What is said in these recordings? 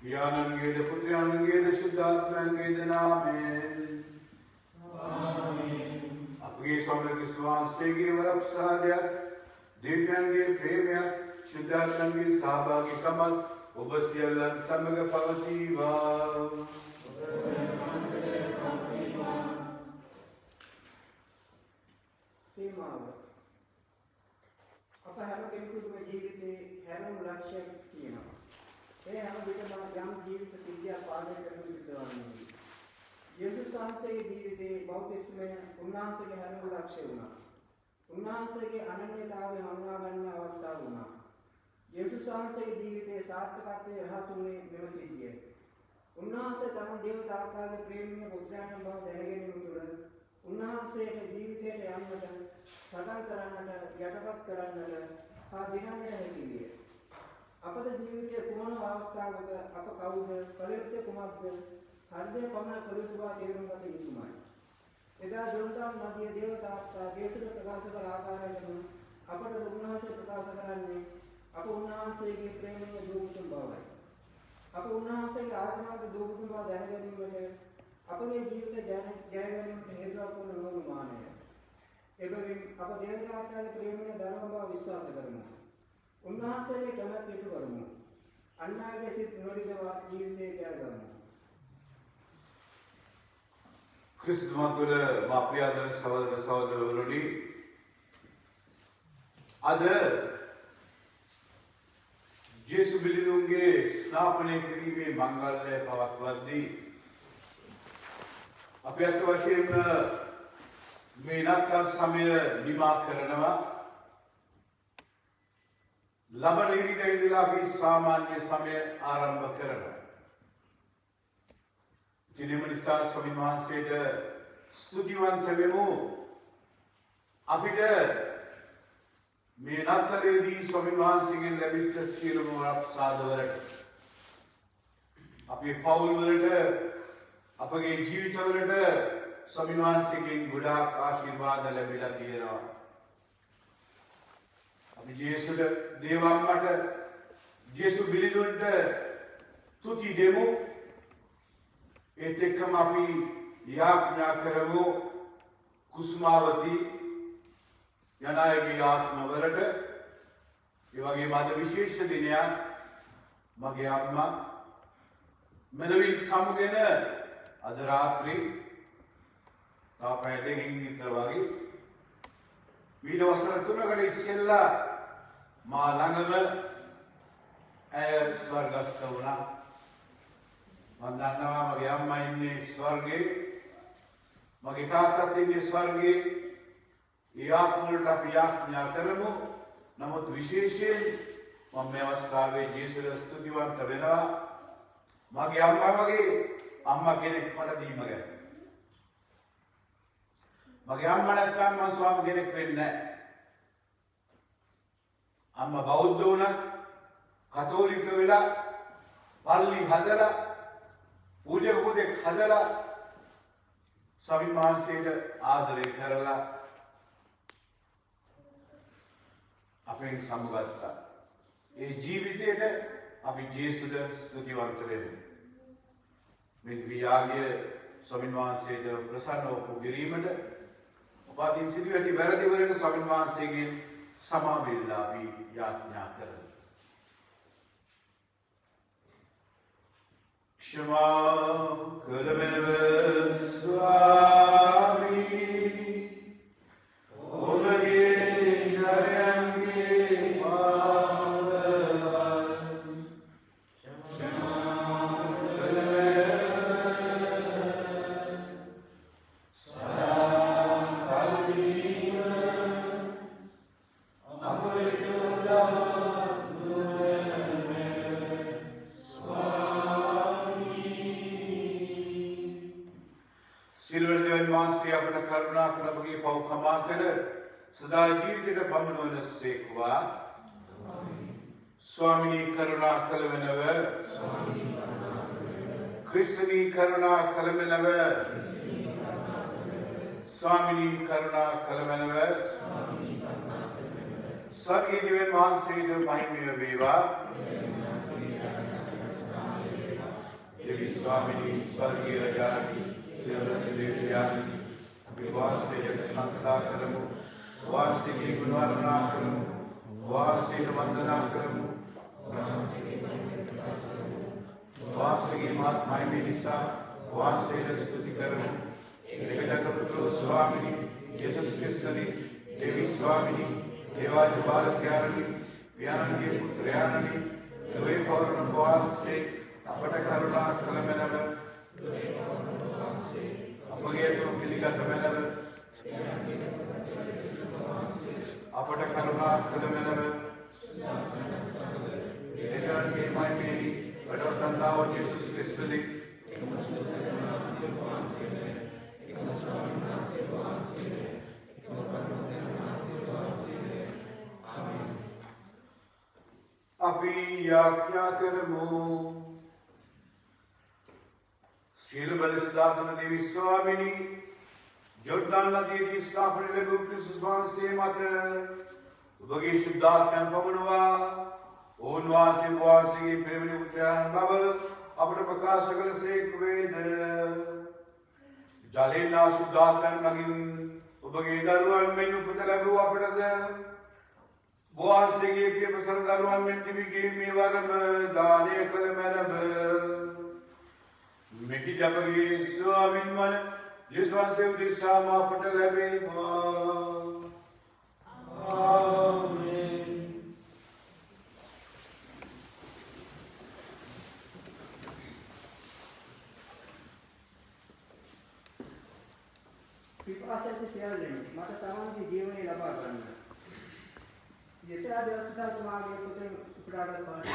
Piyanangeda Putriyanangeda Shuddhatmangeda Namen. अपने स्वामी के स्वास्थ्य से के वरप साध्या दिव्यांगे प्रेम्या शुद्धात्मके सहभागी कमल उपस्यलन समग भवति वा सीमाव අප හැම කෙනෙකුගේම ජීවිතේ හැරෙන ලක්ෂයක් තියෙනවා. ඒ හැම විටම යම් ජීවිත සිද්ධියක් පාදක කරගෙන සිද්ධවන්නේ. යේසුස් වහන්සේගේ ජීවිතේ බෞද්ධස්මය උන්වහන්සේගේ හැරෙන ලක්ෂය වුණා. උන්වහන්සේගේ අනන්‍යතාවය හඳුනා ගන්න අවස්ථාව වුණා. යේසුස් වහන්සේගේ ජීවිතයේ සාර්ථකත්වයේ රහසුනේ මෙම සිද්ධිය. උන්වහන්සේ තම දේවතාවගේ ප්‍රේමීය පුත්‍රයන් බව දැනගැනීම තුළ උන්වහන්සේට ජීවිතයට යන්නට සටන් කරන්නට යටපත් කරන්නට හා දිනන්නට හැකි විය. අපද ජීවිතයේ කුමන අවස්ථාවක අප කවුද කළ යුත්තේ කුමක්ද හෘදය පමණ කළ යුතු බව තේරුම් ගත යුතුමයි. එදා ජෝර්දාන් නදිය දේවතාවා දේශක ප්‍රකාශ කළ ආකාරයටම අපට උන්වහන්සේ ප්‍රකාශ කරන්නේ අප උන්වහන්සේගේ ප්‍රේමීය දූපුතුන් බවයි. අප උන්වහන්සේගේ ආත්මාද දූපුතුන් බව දැනගැනීමට අපගේ ජීවිත ජයගැනීමට හේතුවක් වන නොමානය. එබැවින් අප දේවතාවාගේ ප්‍රේමීය ධර්ම බව විශ්වාස කරමු. උන්වහන්සේගේ කැමැත්ත ඉටු කරමු. අන්‍යගේ සිත් නොරිදවා ජීවිතේ ජයගමු. ක්‍රිස්තුමතුල මාපියාදර සහෝදර සහෝදරවරුනි අද ජේසු බිලිඳුන්ගේ ස්ථාපනය කිරීමේ මංගල්‍යය පවත්වද්දී අපි අත් වශයෙන්ම මේ නත්තල් සමය නිමා කරනවා. ලබන ඉරිදා ඉඳලා අපි සාමාන්‍ය සමය ආරම්භ කරනවා. ජිනෙම නිසා ස්වාමීන් වහන්සේට ස්තුතිවන්ත වෙමු. අපිට මේ නත්තලේදී ස්වාමීන් වහන්සේගෙන් ලැබිච්ච සියලුම වරප්‍රසාදවලට අපේ පවුල් වලට අපගේ ජීවිතවලට ස්වාමීන් වහන්සේගෙන් ගොඩාක් ආශිර්වාද ලැබිලා තියෙනවා. අපි ජේසුට දේවම්මට ජේසු බිලිඳුන්ට තුති දෙමු. ඒත් එක්කම අපි යාඥා කරමු කුස්මාවති යන අයගේ ආත්මවලට ඒ වගේම අද විශේෂ දිනයක් මගේ අම්මා මෙලොවින් සමුගෙන අද රාත්‍රී තාපය දෙකින් විතර වගේ ඊට වසර 3කට ඉස්සෙල්ලා මා ළඟම ඇය ස්වර්ගස්ථ වුණා. මම දන්නවා මගේ අම්මා ඉන්නේ ස්වර්ගේ, මගේ තාත්තත් ඉන්නේ ස්වර්ගේ. ඒ ආත්මවලට අපි යාඥා කරමු. නමුත් විශේෂයෙන් මම මේ අවස්ථාවේ ජේසුට ස්තුතිවන්ත වෙනවා. මගේ අම්මා වගේ අම්මා කෙනෙක් මට දීම ගැන. මගේ අම්මා නැත්නම් මම ස්වාමි කෙනෙක් වෙන්නේ නැහැ. අම්මා බෞද්ධ වුණත් කතෝලික වෙලා පල්ලි හදලා පූජකුදෙක් හදලා ස්වාමීන් වහන්සේට ආදරය කරලා අපෙන් සමුගත්තා. ඒ ජීවිතයට අපි ජේසුද ස්තුතිවන්ත වෙමු. මේ ක්‍රියාගේ ස්වාමීන් වහන්සේට ප්‍රසන්නව කිරීමට ඔබකින් සිදුවෙති වැරදි වලට ස්වාමීන් වහන්සේගෙන් සමා වෙලා අපි යාඥා කරමු. क्षमा कर मेरे स्वामी ओगे जरंगे पावन क्षमा कर අපට කරුණා කර අපගේ පව් කමා කර සදා ජීවිතයට පමුණුවන සේක්වා. ස්වාමිනී කරුණා කළවනව ක්‍රිස්තුනී කරුණා කළවනව ස්වාමිනී කරුණා කළවනව ස්වර්ගීය දිව්‍යන් වහන්සේට මහිමය වේවා. දෙවි ස්වාමිනී ස්වර්ගීය රජාණන් සියලු वार्षिक प्रशंसा करमु वार्षिक गुणवर्णना करमु वार्षिक वंदना करमु वार्षिक महात्मा में निशा वार्षिक स्तुति करमु जगत पुत्र स्वामिनी यीशु क्रिस्तनी देवी स्वामिनी देवाज बालक यारणी व्यान के पुत्र यारणी द्वे पौर्ण वार्षिक अपट करुणा कलमेनव අපගේ පිළිගත මැනව අපට කරුණා කළ මැනව දෙවියන්ගේ මහිමෙහි වඩවසන්නා වූ යේසුස් ක්‍රිස්තුනි අපි යාඥා කරමු. සියලු බල සදාතන දේවී ස්වාමිනී ජෝර්දාන් නදියේදී ස්ථාපනය ලැබූ ක්‍රිස්තුස් වහන්සේ මත ඔබගේ ශුද්ධාත්මයන් පමුණුවා ඕන්වාසීගේ ප්‍රේමණීය පුත්‍රයන් බව අපට ප්‍රකාශ කළසේක් වේද. ජලයෙන් ශුද්ධාත්මයන් මගින් ඔබගේ දරුවන් මෙන් උපත ලැබූ අපටද වහන්සේගේ ප්‍රිය ප්‍රසන්න දරුවන් මෙන් දිවිගේ මේ වරම දානය කළ මැනව. मिट्टी जबगी स्वामीन मन जिस वंशे उदिशा मापट लबे आमीन. පිපාසයෙන් සියල්ලෙන් මට සමාන්ති ජීවනය ලබා ගන්න. යසලා දෙවතුමාගේ පුතෙන් උපුටාගත් පාඩම.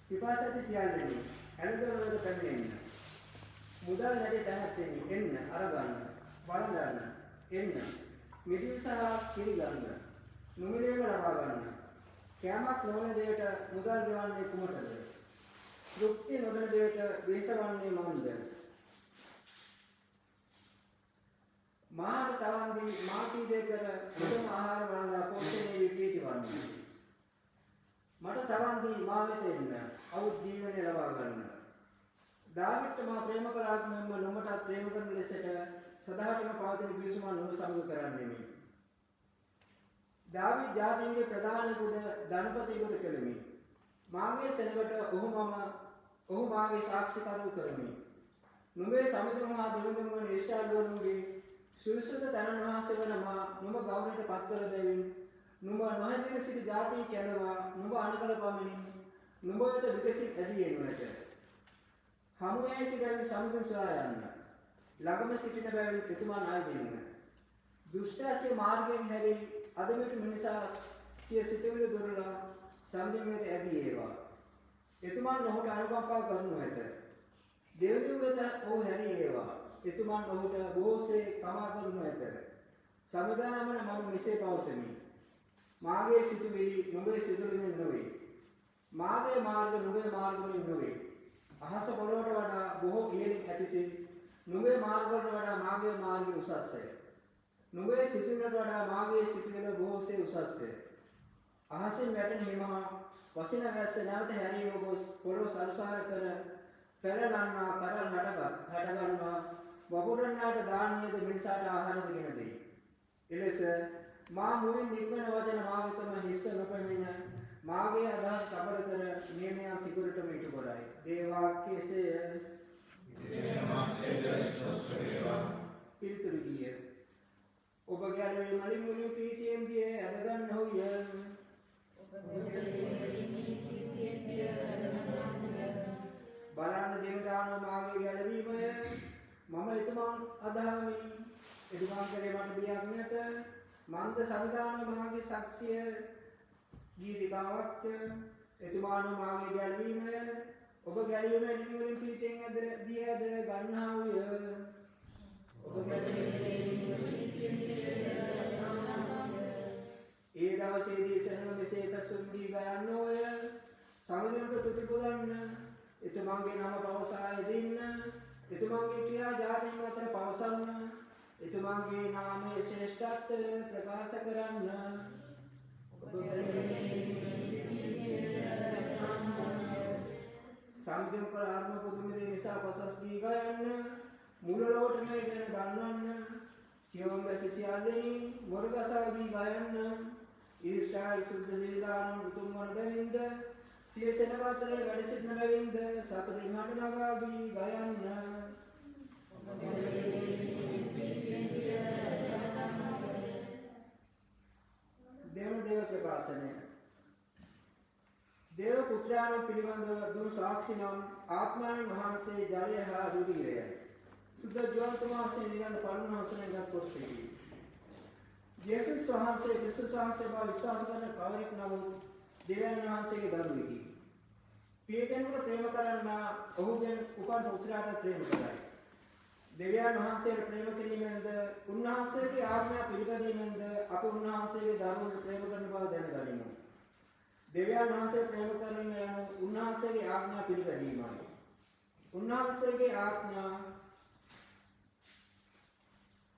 පිපාසයෙන් සියල්ලෙන් ඇලදොරවල පැමිණෙන්න. මුදල් නැති තැනක් එන්න අරගන්න. වළඳන්න එන්න. මිදිවසා කිරි ගන්න. නොමිලේම ලබා ගන්න. කැමක් නොවන දෙයට මුදල් ගෙවන්නේ කුමටද? තෘප්තිය නොදෙන දෙයට වෙහෙසවන්නේ මන්ද? මාට සවන් දී මාටි දෙකර උතුම් ආහාර වළඳා පෝෂණය වී ප්‍රීතිවන්නේ. මට සවන් දී මා වෙත එන්න. අවුත් ජීවනය ලබා ගන්න. දාවිද්ට මා ප්‍රේම කළාත් මෙම නොමටත් ප්‍රේම කරන ලෙසට සදාටම පවතින පිවිසුමා නොම සමග කරන්නෙමි. දාවිද් ජාතීන්ගේ ප්‍රධාන පුද ධනපති පුද කෙලෙමි. මාගේ සෙනඟට ඔහු මාගේ සාක්ෂිකරු කරමි. නුඹේ සමිඳුන් හා දිවිඳුන් වන ඊශ්‍රායලුන්ගේ සුවිසුද්ධ තනන් වහන්සේ වන මා නුඹ ගෞරවයට පත් කළ දෙවින් නුඹ නොහැදින සිටි ජාතී කැඳවා නුඹ අනකල පමණින් නුඹ වෙත විකසිත ඇදී එන්නට හමුවේ සිටි බැවින් සමුදුන් සොයා යන්න ළඟම සිටින බැවින් එතුමා ණය දෙන්න දුෂ්ටාසිය මාර්ගයෙන් හැරී අදමිට මිනිසා සිය සිතවිලි දොරලා සම්දින් වෙත ඇදී ඒවා එතුමන් ඔහුට අනුකම්පා කරනු ඇත. දෙවියන් වෙත ඔහු හැරී ඒවා. එතුමන් ඔහුට බොහෝසේ කමා කරනු ඇත. සමදානමන මම මෙසේ පවසමි. මාගේ සිතුවිලි නුඹේ සිතුවිලි නොවේ. මාගේ මාර්ග නුඹේ මාර්ගවලින් නොවේ. අහස පොළොවට වඩා බොහෝ ඉහළින් ඇතිසේ නුඹේ මාර්ගවලට වඩා මාගේ මාර්ගය උසස්ය. නුඹේ සිතුවිල්ලට වඩා මාගේ සිතුවිල්ල බොහෝසේ උසස්ය. අහසින් වැටෙන හිම වසින වැස්ස නැවත හැරී නොගොස් පොළොව සරුසාර කර පෙරලන්නා කරල් හටගන්නා වපුරන්නාට දාන්නේද මිනිසාට ආහාරද ගෙන දෙයි. එලෙස මා මුලින් නික්මන වචන මා වෙතම හිස්ස නොපෙමින මාගේ අදහස් සබර කර නියමයන් සිගුරටම ඉටු කරයි. දේවාක්‍යසේ පිළිතුරු ගිය ඔබ ගැලවී මලින් මුලින් ප්‍රීතියෙන් ගියේ ඇදගන්න හොය. බලන්න දේවදානෝ මාගේ ගැලවීමය. මම එතුමන් අදහමි. එතුමන් කරේ මට බියක් නැත. මන්ද සමදානෝ මාගේ ශක්තිය ගීතිකාවක්. එතුමානෝ මාගේ ගැලවීමය. ඔබ ගැලවීම නිමුලින් ප්‍රීතියෙන් ඇද දී ඇද ගන්නා වූය. ඔබ ඒ දවසේදී සෙනම මෙසේ පැසුම් දී ගයන්නෝය. සමදෙනට තුති පුදන්න. එතුමන්ගේ නම පවසා දෙන්න. එතුමන්ගේ ක්‍රියා ජාතීන් අතර පවසන්න. එතුමන්ගේ නාමයේ ශ්‍රේෂ්ඨත්වය ප්‍රකාශ කරන්න. සම්දෙම් ප්‍රාර්ථන පුදුමේ නිසා පසස් දී ගයන්න. මුල ලොවටම ගැන දන්නවන්න. සියොම් වැසි සියල්ලෙනි මොරගසා දී ගයන්න. ඊශ්‍රායල් සුද්ධ දේදානම් උතුම් වන බැවින්ද සිය සෙනග අතරේ වැඩ සිටින බැවින්ද සතුටින් හඬ නගා දී ගයන්න. දේව ප්‍රකාශනය. දේව පුත්‍රයන් පිළිබඳව දුන් සාක්ෂි නම් ආත්මයන් වහන්සේ ජලය හා රුධිරයයි. සුද්ධ ජෝන්තුමාසේ නිරන්තර පරණ හසුනෙන්ගත් කොටසකි. යේසුස් වහන්සේ ක්‍රිස්තුස් වහන්සේ බව විශ්වාස කරන කවරෙක් නමුත් දෙවියන් වහන්සේගේ දරුවෙකි. පියකෙනෙකුට ප්‍රේම කරන්නා ඔහුගෙන් උපන් පුත්‍රයාට ප්‍රේම කරයි. දෙවියන් වහන්සේට ප්‍රේම කිරීමෙන්ද උන්වහන්සේගේ ආඥා පිළිපැදීමෙන්ද අප උන්වහන්සේගේ දරුවන්ට ප්‍රේම කරන බව දැනගනිමු. දෙවියන් වහන්සේ ප්‍රේම කිරීම යනු උන්වහන්සේගේ ආඥා පිළිපැදීමයි. උන්වහන්සේගේ ආඥා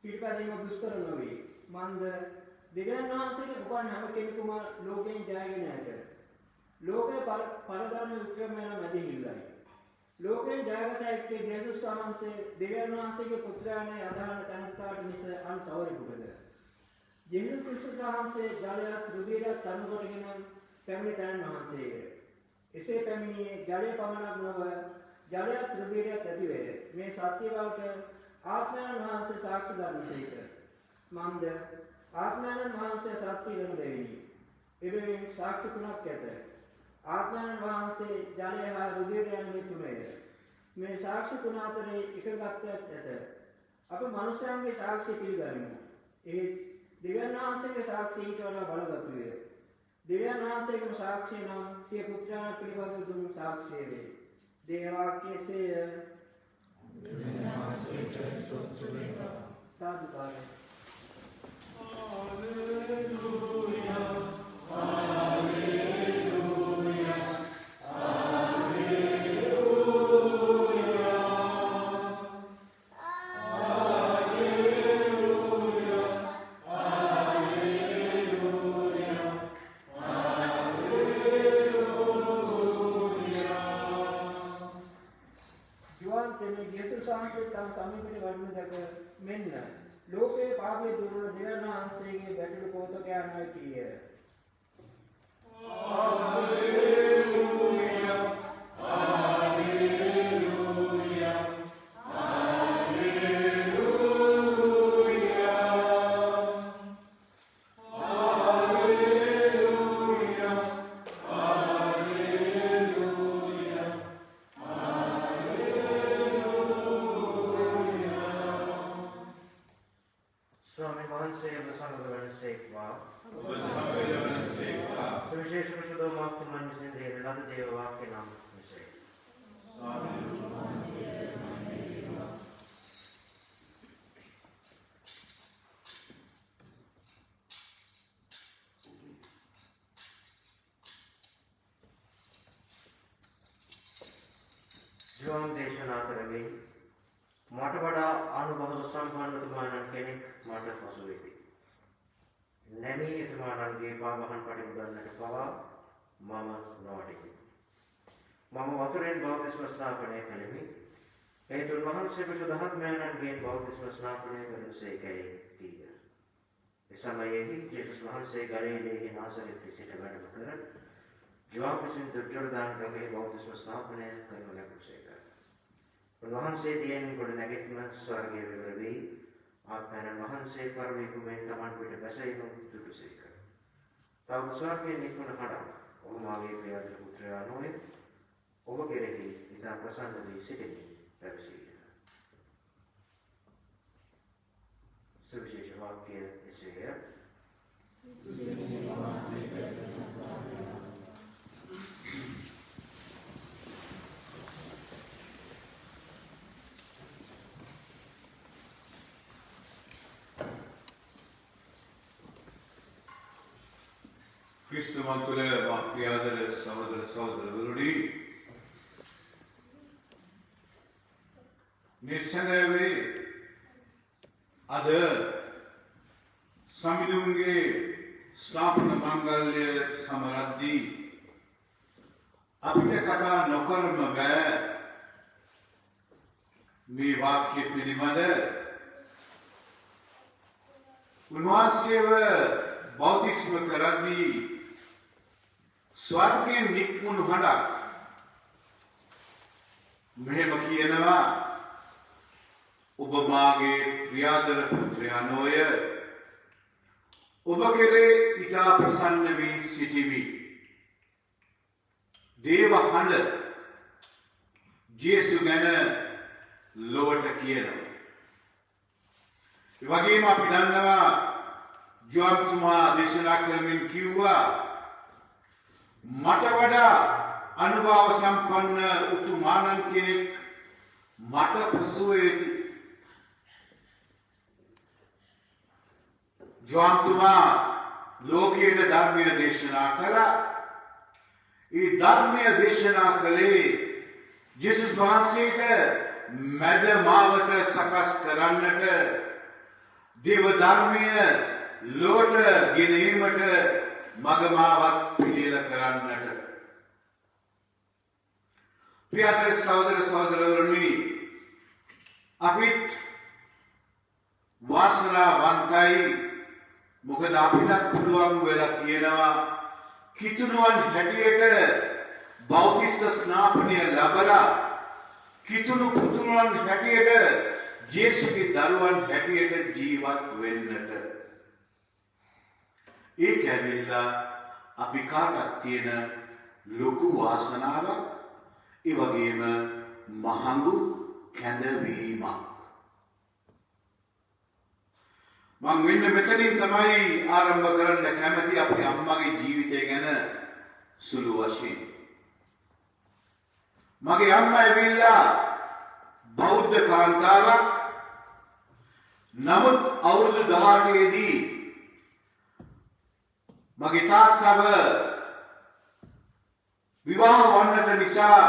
පිළිපැදීම දුෂ්කර නොවේ. මන්ද දෙවියන් වහන්සේගේ උපන් හැම කෙනෙකුම ලෝකයෙන් ජයගෙන ඇත. ලෝකේ පරදරන වික්‍රම යන මැදිහිල්ලයි. ලෝකයෙන් ජයගත හැක්කේ යේසුස් වහන්සේ දෙවියන් වහන්සේගේ පුත්‍රයාණන් අදහන තැනට මිස අන් කවරෙකුටද? යේසුස් ක්‍රිස්තුස් වහන්සේ ජලයත් රුධිරයත් තනු කොටගෙන පැමිණි තැනන් වහන්සේය. එසේ පැමිණියේ ජලය පමණක් නොව ජලයත් රුධිරයත් ඇතිවේ. මේ සත්‍ය බවට ආත්මයන් වහන්සේ සාක්ෂි දරනසේක. මන්ද ආත්මයන් වහන්සේ සත්‍ය වෙන බැවිනි. එබැවින් සාක්ෂි තුනක් ඇත. ආත්මයන් වහන්සේ ජලය හා රුධිරයන් මේ තුනය. මේ සාක්ෂි තුන අතරේ එකගතයක් ඇත. අප මනුෂ්‍යයන්ගේ සාක්ෂිය පිළිගනිමු. ඒ දෙවියන් වහන්සේගේ සාක්ෂිය ඊට වඩා බලගතුය. දෙවියන් වහන්සේගේම සාක්ෂිය නම් සිය පුත්‍රයාණන් පිළිබඳව දුන් සාක්ෂිය වේ. දේවාක්‍යසේ දෙවියන් වහන්සේට ස්තුති වේවා. සාදුකාරය. Hallelujah. Hallelujah. මෙන්න ලෝකේ පාපයේ දුර්වල දෙවියන් වහන්සේගේ ගැටළු පොතකයන් වෙතිය. Hallelujah hallelujah hallelujah hallelujah hallelujah Swami Mahanse Masanga Venasekva Masanga Venasekva Suviශේෂ සුදෝමාක්ඛ මන්විසේන්ද්‍රේ නන්ද දේව වාක්‍ය නාම ජෝන් දේශනා කරමින් මට වඩා අනුභව සම්පන්නතුමාණන් කෙනෙක් මට පසු වෙති. නැමී එතුමාණන්ගේ පාවහන් පටිමුදන්නට පවා මම නොවටිමි. මම වතුරෙන් බෞද්ධ ස්නාපනය කළෙමි. ඒතුන් වහන්සේ විසුද්ධාත්මයන්ගෙන් බෞද්ධ ස්නාපනය කරනුසේකයි කීය. ඒ සමයෙහි ජේසුස් වහන්සේ ගලිලයේ නාසරෙත් සිට වැඩම කර ජෝන් විසින් දුර්ජෝදාන ගමේ බෞද්ධ ස්නාපනය කරනු ලැබුසේක. උන්වහන්සේ දියෙන් ගොඩ නැගෙත්ම ස්වර්ගයේ විවර වී ආත්මයන් වහන්සේ පරමේ කුමෙන් තමන් පිට බැසීම දුටුසේක. තව ස්වර්ගයේ නිකුණ හඬක් ඔබ මාගේ ප්‍රිය පුත්‍රයා නොවේ. ඔබ කෙරෙහි ඉතා ප්‍රසන්න වී සිටිමි පැවසීය. සුවිශේෂ වාක්‍ය එසේය. கிறிஸ்துவத்துள்ள வாக்கியாதர சகோதர சகோதரர்களே, நிச்சயவே அது සමිඳුන්ගේ ස්ථාපන මංගල්‍ය සමරද්දී අපිට කතා නොකරම බෑ මේ වාක්‍ය පිළිබඳ. උන්වහන්සේව බෞතිස්ම කරද්දී ස්වර්ගයෙන් නික්මුණු හඬක් මෙහෙම කියනවා, ඔබ මාගේ ප්‍රියාදර පුත්‍රයා නොය. ඔබ කෙරේ ඉතා ප්‍රසන්න වී සිටිමි. දේව හඬ ජේසු ගැන ලොවට කියනවා. ඒ වගේම අපි දන්නවා ජෝන්තුමා දේශනා කරමින් කිව්වා, මට වඩා අනුභව සම්පන්න උතුමාණන් කෙනෙක් මට පසු වෙති. ජෝන්තුමා ලෝකයට ධර්මය දේශනා කළා. ඒ ධර්මය දේශනා කළේ ජේසුස් වහන්සේට මැද මාවත සකස් කරන්නට, දේව ධර්මය ලෝට ගෙනීමට, මගමාවත් පිළියෙල කරන්නට. ප්‍රියතර සහෝදර සහෝදරවරුනි, අපිත් වාසනාවන්තයි. මොකද අපිටත් පුළුවන් වෙලා තියෙනවා කිතුණුවන් හැටියට බෞතිස්ම ස්නාපනය ලැබලා, කිතුණු පුතුණුවන් හැටියට ජේසුගේ දරුවන් හැටියට ජීවත් වෙන්නට. ඒක ඇවිල්ලා අපි කාටත් තියෙන ලොකු වාසනාවක්, ඒ වගේම මහඟු කැඳවීමක්. මම මෙන්න මෙතනින් තමයි ආරම්භ කරන්න කැමති අපේ අම්මගේ ජීවිතය ගැන සුළු වශයෙන්. මගේ අම්මා ඇවිල්ලා බෞද්ධ කාන්තාවක්. නමුත් අවුරුදු 18 දී මගේ තාත්තව විවාහ වන්නට නිසා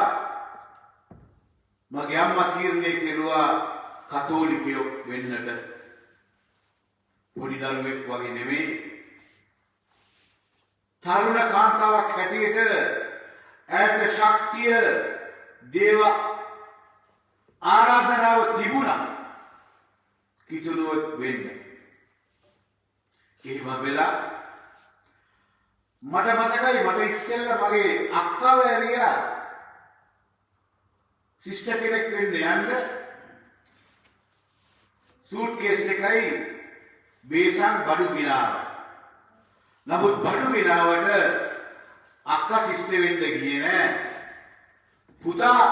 මගේ අම්මා තීරණය කෙරුවා කතෝලිකයෝ වෙන්නට. පොඩි දරුවෙක් වගේ නෙමෙයි. තරුණ කාන්තාවක් හැටියට ඇයට ශක්තිය, දේව ආරාධනාව තිබුණා කිතුණුවක් වෙන්න. එහෙම වෙලා මට මතකයි, මට ඉස්සෙල්ලා මගේ අක්කව ඇරියා සිස්ටර් කෙනෙක් වෙන්න යන්න. සූට්කේස් එකයි බේසන් බඩු ගෙනාවා. නමුත් බඩු ගෙනාවට අක්කා සිස්ටර් වෙන්න ගියේ නෑ. පුතා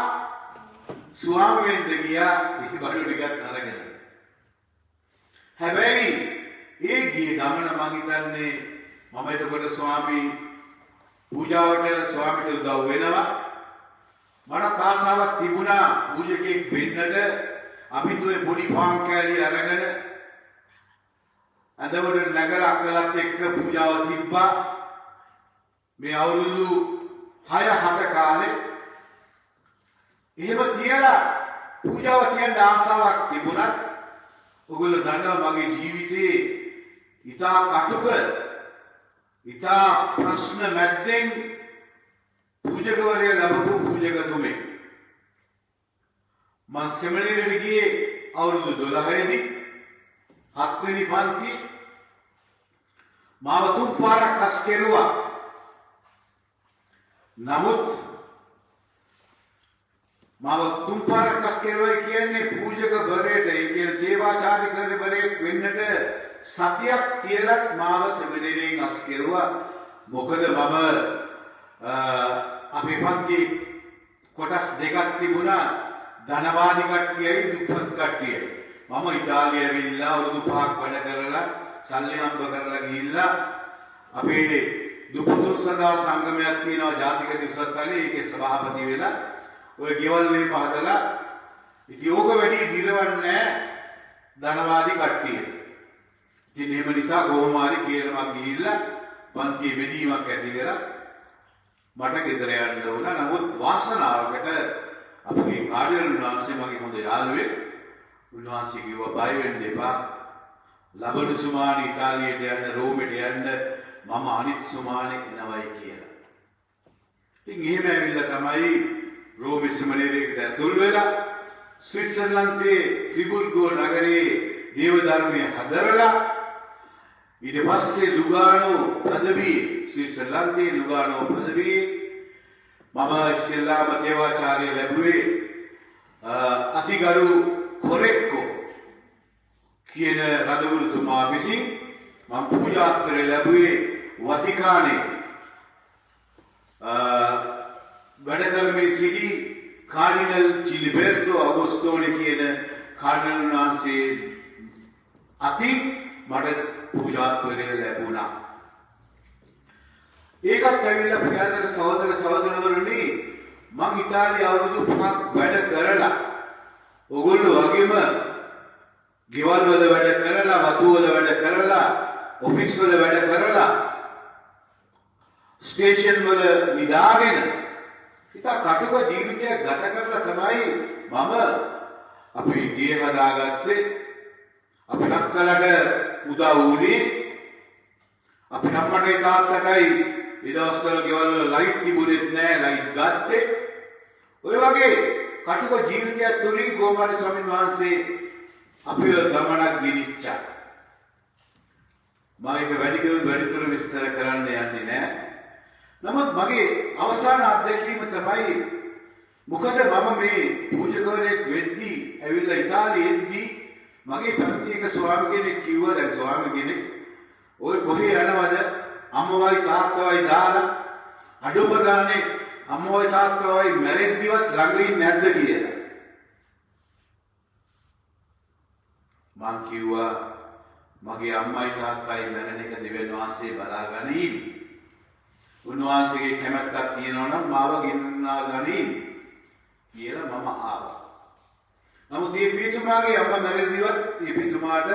ස්වාමි වෙන්න ගියා ඒ බඩු ටිකත් අරගෙන. හැබැයි ඒ ගියේ ගමන මං හිතන්නේ මම එතකොට ස්වාමි පූජාවට ස්වාමිට උදව් වෙනවා. මට ආසාවක් තිබුණා පූජකෙක් වෙන්නට. අපිත් ඔය පොඩි පාන් කෑලි අරගෙන අදවඩ නැගලා අක්කලත් එක්ක පූජාව තිබ්බා. මේ අවුරුදු 6-7 කාලේ එහෙම තියලා පූජාව තියන්න ආසාවක් තිබුණත් ඔයගොල්ලෝ දන්නවා මගේ ජීවිතේ ඉතා කටුක ඉතා ප්‍රශ්න මැද්දෙන් පූජකවරය ලැබපු පූජකතුමෙක්. මම සෙමිනේරියට ගියේ අවුරුදු 12 දී 7 වෙනි පන්ති මාව 3 පාරක් අස් කෙරුවා. නමුත් මාව 3 පාරක් අස් කෙරුවා කියන්නේ පූජක බරේට ඒ කියන්නේ දේවාචාර්ය බරේක් වෙන්නට සතියක් තියලත් මාව සෙමිනේරියෙන් අස් කෙරුවා. මොකද මම අපේ පන්ති කොටස් දෙකක් තිබුණා. ධනවාදී කට්ටියයි දුප්පත් කට්ටියයි. මම ඉතාලිය ඇවිල්ලා අවුරුදු 5ක් වැඩ කරලා සල්ලි හම්බ කරලා ගිහිල්ලා අපේ දුප්පතුන් සඳහා සංගමයක් තියෙනවා ජාතික දිවසත්තලේ. ඒකේ සභාපති වෙලා ඔය ගෙවල් මේ පහදලා ඉතින් ඕක වැඩි දිරවන්නේ ධනවාදී කට්ටිය. ඉතින් එහෙම නිසා කොහොම හරි කේලමක් ගිහිල්ලා පන්තියේ බෙදීමක් ඇති වෙලා මට ගෙදර යන්න වුණා. නමුත් වාසනාවකට අපේ කාර්යාලය වහන්සේ මගේ හොඳ යාළුවෙක්. උන්වහන්සේ කිව්වා බය වෙන්න එපා. ලබන සුමානේ ඉතාලියට යන්න රෝමෙට යන්න මම අනිත් සුමානේ එනවයි කියලා. ඉතින් එහෙම ඇවිල්ලා තමයි රෝමේ සෙමිනේරියකට ඇතුල් වෙලා ස්විට්සර්ලන්තයේ ත්‍රිබුර්ගෝ නගරයේ දේව ධර්මයේ හදරලා ඊට පස්සේ ලුගානෝ පදවියේ ස්විට්සර්ලන්තයේ ලුගානෝ පදවියේ මම ඉස්සෙල්ලාම දේවාචාර්ය ලැබුවේ අතිගරු කොරෙක්කෝ කියන රදගුරුතුමා විසින්. මම පූජාත්තරය ලැබුවේ වතිකානේ වැඩ කරමින් සිටි කාඩිනල් චිලිබෙර්ටෝ අගොස්තෝනි කියන කාඩිනල් වහන්සේ අතින් මට පූජාත්තරය ලැබුණා. ඒකත් ඇවිල්ලා ප්‍රියදර සහෝදර සහෝදරවරුනි මං ඉතාලිය අවුරුදු 5ක් වැඩ කරලා ඔයගොල්ලෝ වගේම ගෙවල් වල වැඩ කරලා වතු වල වැඩ කරලා ඔෆිස් වල වැඩ කරලා ස්ටේෂන් වල නිදාගෙන ඉතා කටුක ජීවිතයක් ගත කරලා තමයි මම අපේ ගේ හදාගත්තේ. අපි නක්කලට උදව් වුණේ අපි අම්මටයි තාත්තටයි ඒ දවස්වල ගෙවල් වල ලයිට් තිබුණෙත් නෑ. ලයිට් ගත්තේ ඔය වගේ කටුක ජීවිතයක් තුලින් කොමාරි ස්වාමීන් වහන්සේ අපිව ගමනක් ගෙනිච්චා. මම ඒක වැඩිදුර විස්තර කරන්න යන්නේ නෑ. නමුත් මගේ අවසාන අත්දැකීම තමයි මොකද මම මේ පූජකවරයෙක් වෙද්දී ඇවිල්ලා ඉතාලියේ එද්දී මගේ පන්තියක ස්වාමි කෙනෙක් කිව්වා දැන් ස්වාමි කෙනෙක් ඔය කොහේ යනවද අම්මවයි තාත්තවයි දාලා අඩුම ගානේ අම්මවයි තාත්තවයි මැරෙද්දිවත් ළඟ ඉන්නේ නැද්ද කියලා. මං කිව්වා මගේ අම්මයි තාත්තයි මැරෙන එක දෙවියන් වහන්සේ බලාගනී. උන්වහන්සේගේ කැමැත්තක් තියෙනවා නම් මාව ගෙන්නා ගනී කියලා මම ආවා. නමුත් මේ පිටුමාගේ අම්මා මැරෙද්දිවත් මේ පිටුමාට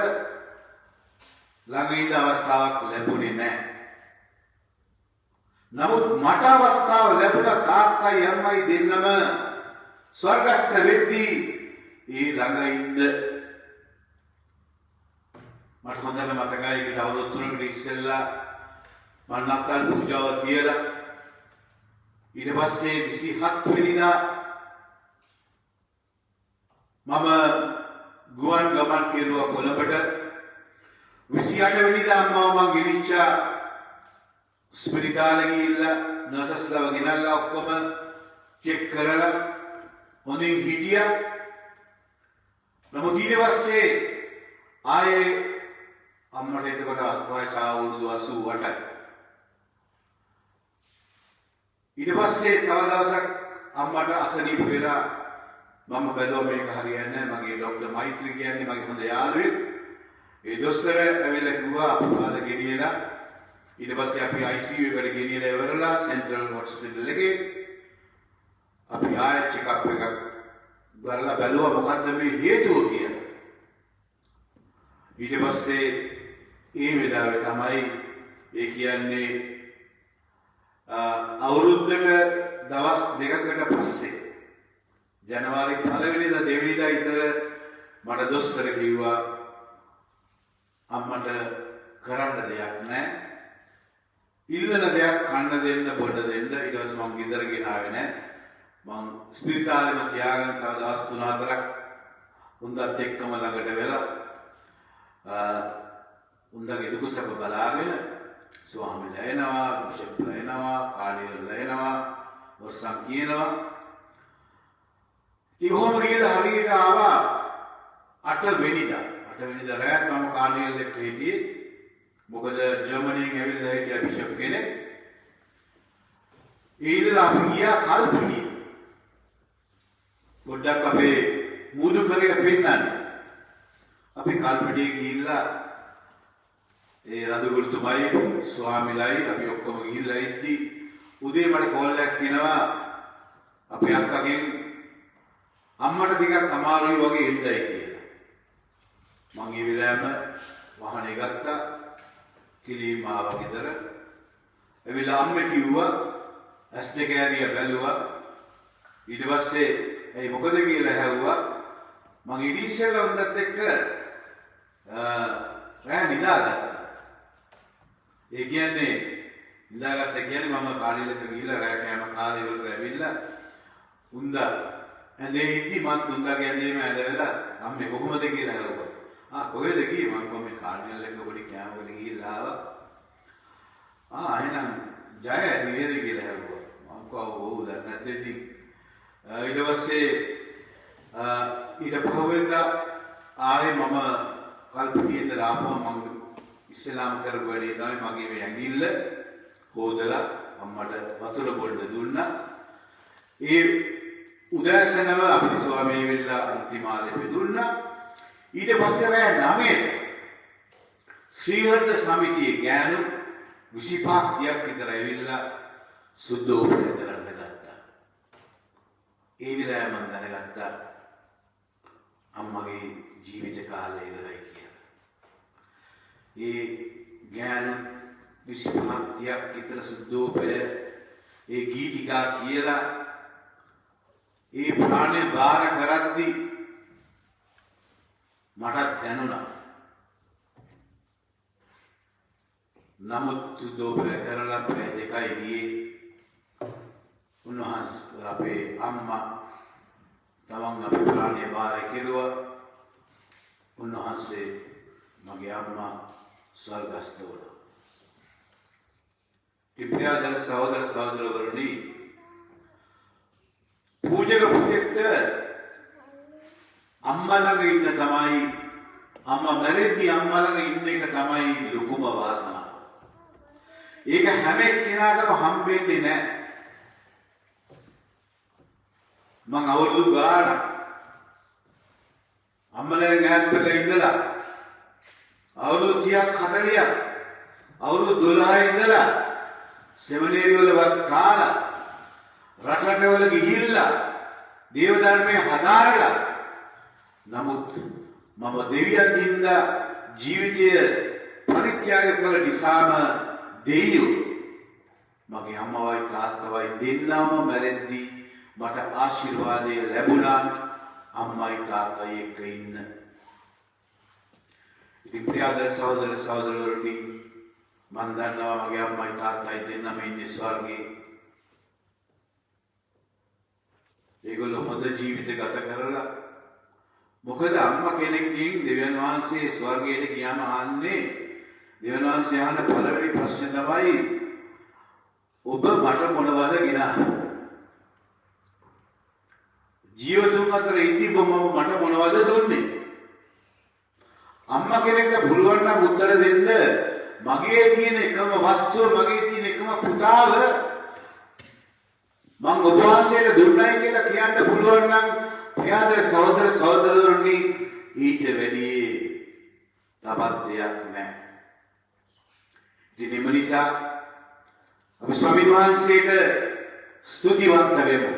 ළඟ ඉන්න අවස්ථාවක් ලැබුණේ නැහැ. නමුත් මට අවස්ථාව ලැබුණා තාත්තයි අම්මයි දෙන්නම ස්වර්ගස්ථ වෙද්දී ඒ ළඟ ඉන්න. මට හොඳට මතකයි ඊට අවුරුදු 3කට ඉස්සෙල්ලා මම නත්තල් පූජාව තියලා ඊට පස්සේ 27 වෙනිදා මම ගුවන් ගමන් කෙරුවා කොළඹට. 28 වෙනිදා අම්මාව මං ගෙනිච්චා ස්පිරිතාලේ ගිහිල්ලා නර්සස්ලව ගෙනල්ලා ඔක්කොම චෙක් කරලා හොඳින් හිටියා. නමුත් ඊට පස්සේ ආයේ අම්මට එතකොට වයස අවුරුදු 88යි. ඊට පස්සේ තව දවසක් අම්මට අසනීප වෙලා මම බැලුවා මේක හරියන්නේ නැහැ. මගේ ડોක්ටර් මෛත්‍රී කියන්නේ මගේ හොඳ යාළුවෙක්. ඒ දොස්තර ඇවිල්ලා කිව්වා අපහාද ගෙනියලා ඊට පස්සේ අපි ICU එකට ගෙනියලා ඉවරලා සෙන්ට්‍රල් හොස්පිටල් එකේ අපි ආයෙ චෙකප් එකක් කරලා බැලුවා මොකද්ද මේ හේතුව කියලා. ඊට පස්සේ ඒ වෙලාවේ තමයි ඒ කියන්නේ අවුරුද්දට දවස් දෙකකට පස්සේ ජනවාරි 1 වෙනිදා 2 වෙනිදා විතර මට දොස්තර කිව්වා අම්මට කරන්න දෙයක් නැහැ. ඉල්ලන දෙයක් කන්න දෙන්න බොන්න දෙන්න. ඊට පස්සේ මම ගෙදර ගෙනාවේ නැහැ. මම ස්පිරිතාලෙම තියාගෙන තව දවස් 3-4ක් උන්දත් එක්කම ළඟට වෙලා උන්දගේ දුක සැප බලාගෙන ස්වාමීලා එනවා, බිෂප්ලා එනවා, කාර්යවල එනවා, වර්ෂම් කියනවා. ඉතින් ගිහලා හරියට ආවා 8 වෙනිදා. 8 වෙනිදා රාත් මම කාර්යවල එක්ක හිටියේ. මොකද ජර්මනියෙන් ඇවිල්ලා හිටිය බිෂප් කෙනෙක්. ඊළඟ අපි ගියා කල්පිටිය. පොඩ්ඩක් අපේ මුදු කරේ පෙන්නන්න. අපි කල්පිටිය ගිහිල්ලා ඒ රදුගුරුතුමයි ස්වාමීලයි අපි ඔක්කොම ගිහිල්ලා ඉද්දි උදේ මට කෝල් එකක් එනවා අපේ අක්කගෙන් අම්මට ටිකක් අමාරුයි වගේ එන්නයි කියලා. මං ඒ වෙලාවෙම වාහනේ ගත්තා. කිලිම ආවා ගෙදර. එවිලා අම්මේ කිව්වා ඇස් දෙක ඇරිය බැලුවා. ඊට පස්සේ ඒ මොකද කියලා ඇහුවා. මං ඉරිස්සෙල්ලා උන්දත් එක්ක රෑ නිදාගත්තා. ඒ කියන්නේ නිදාගත්ත කියන්නේ මම කාලෙලක ගිහිල්ලා රෑ කෑම කාලේ වල ඇවිල්ලා උන්දා ඇඳේ ඉඳි මත් උන්දාගේ ඇඳේම ඇදලා අම්මේ කොහොමද කියලා ඇහුවා. කොහෙද ගියේ මං කොහොමද කාර්යල් එක පොඩි කෑම වල ගිහිල්ලා ආවා. එහෙනම් ජය ඇතිවේද කියලා ඇහුවා. මං කව ඔව් දැන් නැද්ද ඉතින්. ඊට පස්සේ ඊට පහුවෙන්දා ආයේ මම කල්පිටියෙන්ද ආපුවා. මං ඉස්ලාම් කරපු වැඩේ තමයි මගේ මේ ඇඟිල්ල හොදලා අම්මට වතුර බොන්න දුන්නා. ඒ උදෑසනම අපේ ස්වාමී වෙලා අන්තිමාලේ දුන්නා. ඊට පස්සේ රෑ 9ට ශ්‍රීහර්ද සමිතියේ ගෑනු 25ක් විතර ඇවිල්ලා සුද්ධෝපනය කරන්න ගත්තා. ඒ වෙලාවේ මම දැනගත්තා අම්මගේ ජීවිත කාලය ඉවරයි කියලා. ඒ ගෑනු 25ක් විතර සුද්ධෝපනය ඒ ගීතිකා කියලා ඒ ප්‍රාණය බාර කරද්දී මටත් දැනුණා. නමුත් සුද්ධෝපනය කරලා පැය 2යි ගියේ. උන්වහන්සේ අපේ අම්මා තමන් අපේ ප්‍රාණය බාර කෙරුවා. උන්වහන්සේ මගේ අම්මා ස්වර්ගස්ත වුණා. ඉපියාදල සහෝදර සහෝදරවරුනි, පූජක පුතෙක්ට අම්මා ළඟ ඉන්න තමයි අම්මා මැරෙද්දී අම්මා ළඟ ඉන්න එක තමයි ලොකුම වාසනාව. ඒක හැම එක්කෙනාටම හම්බෙන්නේ නැහැ. මං අවුරුදු ගානක් අම්මලෙන් ඈත්වල ඉඳලා අවුරුදු 30ක් 40ක් අවුරුදු 12 ඉඳලා සෙමිනේරි වලවත් කාලා රටවල ගිහිල්ලා දේව ධර්මයේ හදාරලා නමුත් මම දෙවියන් හින්දා ජීවිතය පරිත්‍යාග කළ නිසාම දෙයියෝ මගේ අම්මවයි තාත්තවයි දෙන්නම මැරෙද්දී මට ආශිර්වාදය ලැබුණා අම්මයි තාත්තයි එක්ක ඉන්න. ඉතින් ප්‍රියදර සහෝදර සහෝදරවරුනි, මම දන්නවා මගේ අම්මයි තාත්තයි දෙන්නම ඉන්නේ ස්වර්ගේ. ඒගොල්ලෝ හොඳ ජීවිත ගත කරලා මොකද අම්මා කෙනෙක්ගෙන් දෙවියන් වහන්සේ ස්වර්ගයට ගියාම අහන්නේ දෙවියන් වහන්සේ අහන පළවෙනි ප්‍රශ්නේ තමයි ඔබ මට මොනවද ගෙනාවේ? ජීවතුන් අතර ඉඳි මම මට මොනවද දුන්නේ? අම්මා කෙනෙක්ට පුළුවන් නම් උත්තර දෙන්න මගේ තියෙන එකම වස්තුව මගේ තියෙන එකම පුතාව මම ඔබ වහන්සේට දුන්නයි කියලා කියන්න පුළුවන් නම් ප්‍රියදර සහෝදර සහෝදරවරුනි, ඊට වැඩි තවත් දෙයක් නැහැ. ඉතින් මේ නිසා අපි ස්වාමීන් වහන්සේට ස්තුතිවන්ත වෙමු.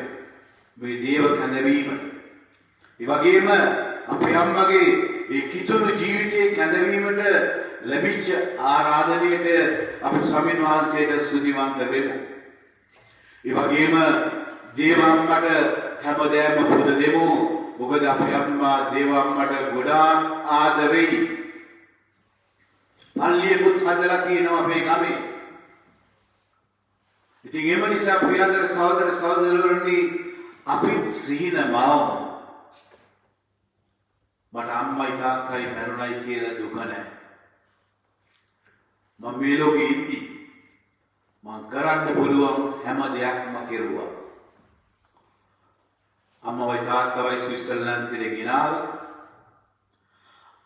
මේ දේව කැඳවීමට. ඒ වගේම අපේ අම්මගේ ඒ කිතුණු ජීවිතයේ කැඳවීමට ලැබිච්ච ආරාධනයට අපි ස්වාමීන් වහන්සේට ස්තුතිවන්ත වෙමු. ඒ වගේම දේව අම්මට හැමදේම පුද දෙමු. මොකද අපේ අම්මා දේව අම්මට ගොඩාක් ආදරෙයි. පල්ලියකුත් හදලා තියෙනවා අපේ ගමේ. ඉතින් එම නිසා ප්‍රියතර සහෝදර සහෝදරවරුනි අපිත් සිහින මවමු. මට අම්මයි තාත්තයි මැරුණයි කියලා දුක නැහැ. මම මේ ලෝකෙ ඉද්දි මං කරන්න පුළුවන් හැම දෙයක්ම කෙරුවා. අම්මවයි තාත්තවයි ස්විට්සර්ලන්තෙට ගෙනාවා.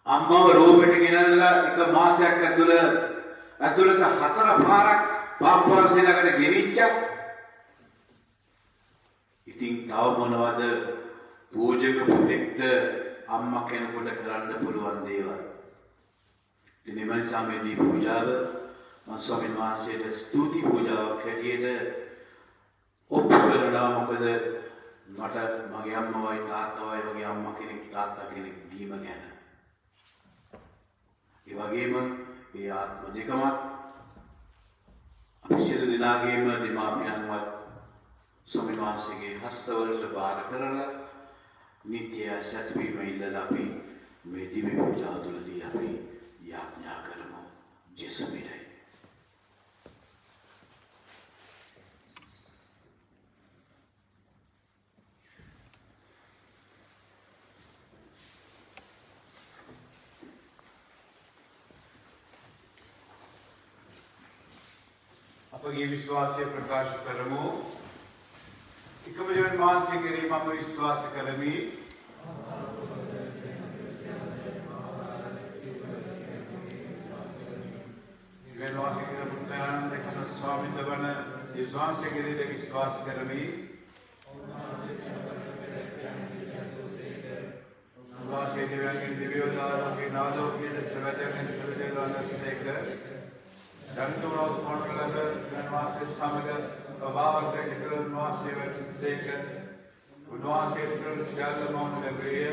අම්මව රෝමෙට ගෙනල්ලා එක මාසයක් ඇතුළත 4 පාරක් පාප්පුවන්සේ ළඟට ගෙනිච්චා. ඉතින් තව මොනවද පූජක පුතෙක්ට අම්මා කෙනෙකුට කරන්න පුළුවන් දේවල්. ඉතින් මේ නිසා මේ දී පූජාව මම ස්වාමීන් වහන්සේට ස්තුති පූජාවක් හැටියට ඔප්පු කරනවා. මොකද මට මගේ අම්මවයි තාත්තවයි වගේ අම්මා කෙනෙක් තාත්තා කෙනෙක් දීම ගැන. ඒ වගේම මේ ආත්ම දෙකම අපි සියලු දෙනාගේම දෙමාපියන්වත් ස්වාමීන් වහන්සේගේ හස්තවලට බාර කරලා නිත්‍ය සත්‍යවීම ඉල්ලලා අපි මේ දිව්‍ය පූජාව තුළදී අපි යාඥා කරමු. ජේසුස්ගේ අපගේ විශ්වාසය ප්‍රකාශ කරමු. එකම ජීවන මානසික කිරීම මම විශ්වාස කරමි. ජීවන වාසික පුත්‍රයන් දෙකම ස්වාමීන් වන විශ්වාසය කිරීම විශ්වාස කරමි. වාසික දිව්‍යංගින් දිව්‍යෝදාරෝගේ නාදෝගේ සවැදෙන් සවැදෙන්වන්නසේක ජන්තුරෝධ කොණලක ගණවාසයේ සමග ප්‍රභාවර්ධක ගණවාසයේ වෙච්චසේක උන්වාසයේ තුළ සියල්ල මෞන ලැබේ.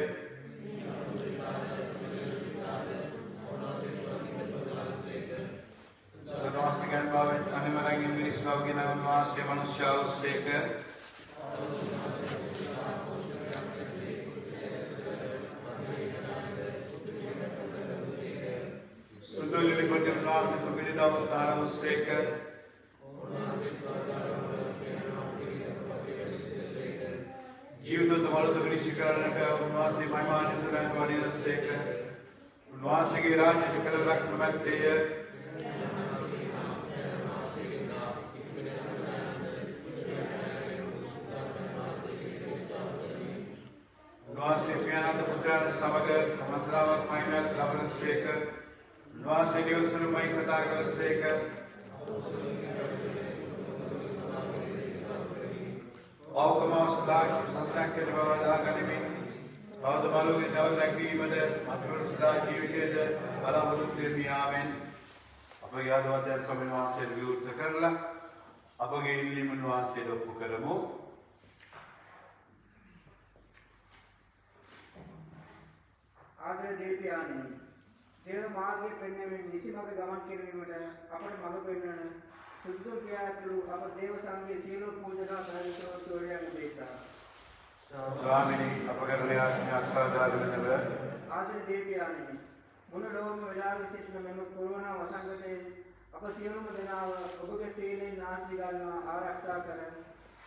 උන්වාසයේ ගණවාවෙන් අනිමරංගින් මිනිස් බවගෙන උන්වාසයේ මනුෂ්‍යවසේක सुंदर बटे उल्लास से सुमिलिता अवतार उससे कर जीव तो तुम्हारा तो निशिकरण का उन्वास से महिमान तुरंत वाली उससे कर उन्वास के राज्य जो कल रख मत्ते है उन्वास से प्याना तो पुत्र समगर मंत्रावर महिमा लवन से कर Nós Deus no mãe cantar com seca. Ao como a cidade, nós temos que levar a academia. Ao do malu que não tem que ir mas a cidade vive ala malu que me amém. Apagado a ter sobre nós ser viu de carla. Apaguei ele no nós ser do pucaramo. ආදර දේවයාණනි දේව මාර්ගයේ පෙන්වීමෙන් නිසිමඟ ගමන් කිරීමට අපට මඟ පෙන්වන සුද්ධ ක්‍රියාතුළු අප දේව සංඝයේ සියලු පූජනා කරනසෝත්වයන් උදෙසා ස්වාමීනි අප කරන ආශාදාරවනව ආදර දේවයාණනි මුළු ලෝකෙම වෙලාවෙ සිටින මෙම කොරෝනා වසංගතයෙන් අප සියලුම දෙනාව ඔබගේ සීලෙන් ආශ්‍රය ගන්නවා ආරක්ෂා කර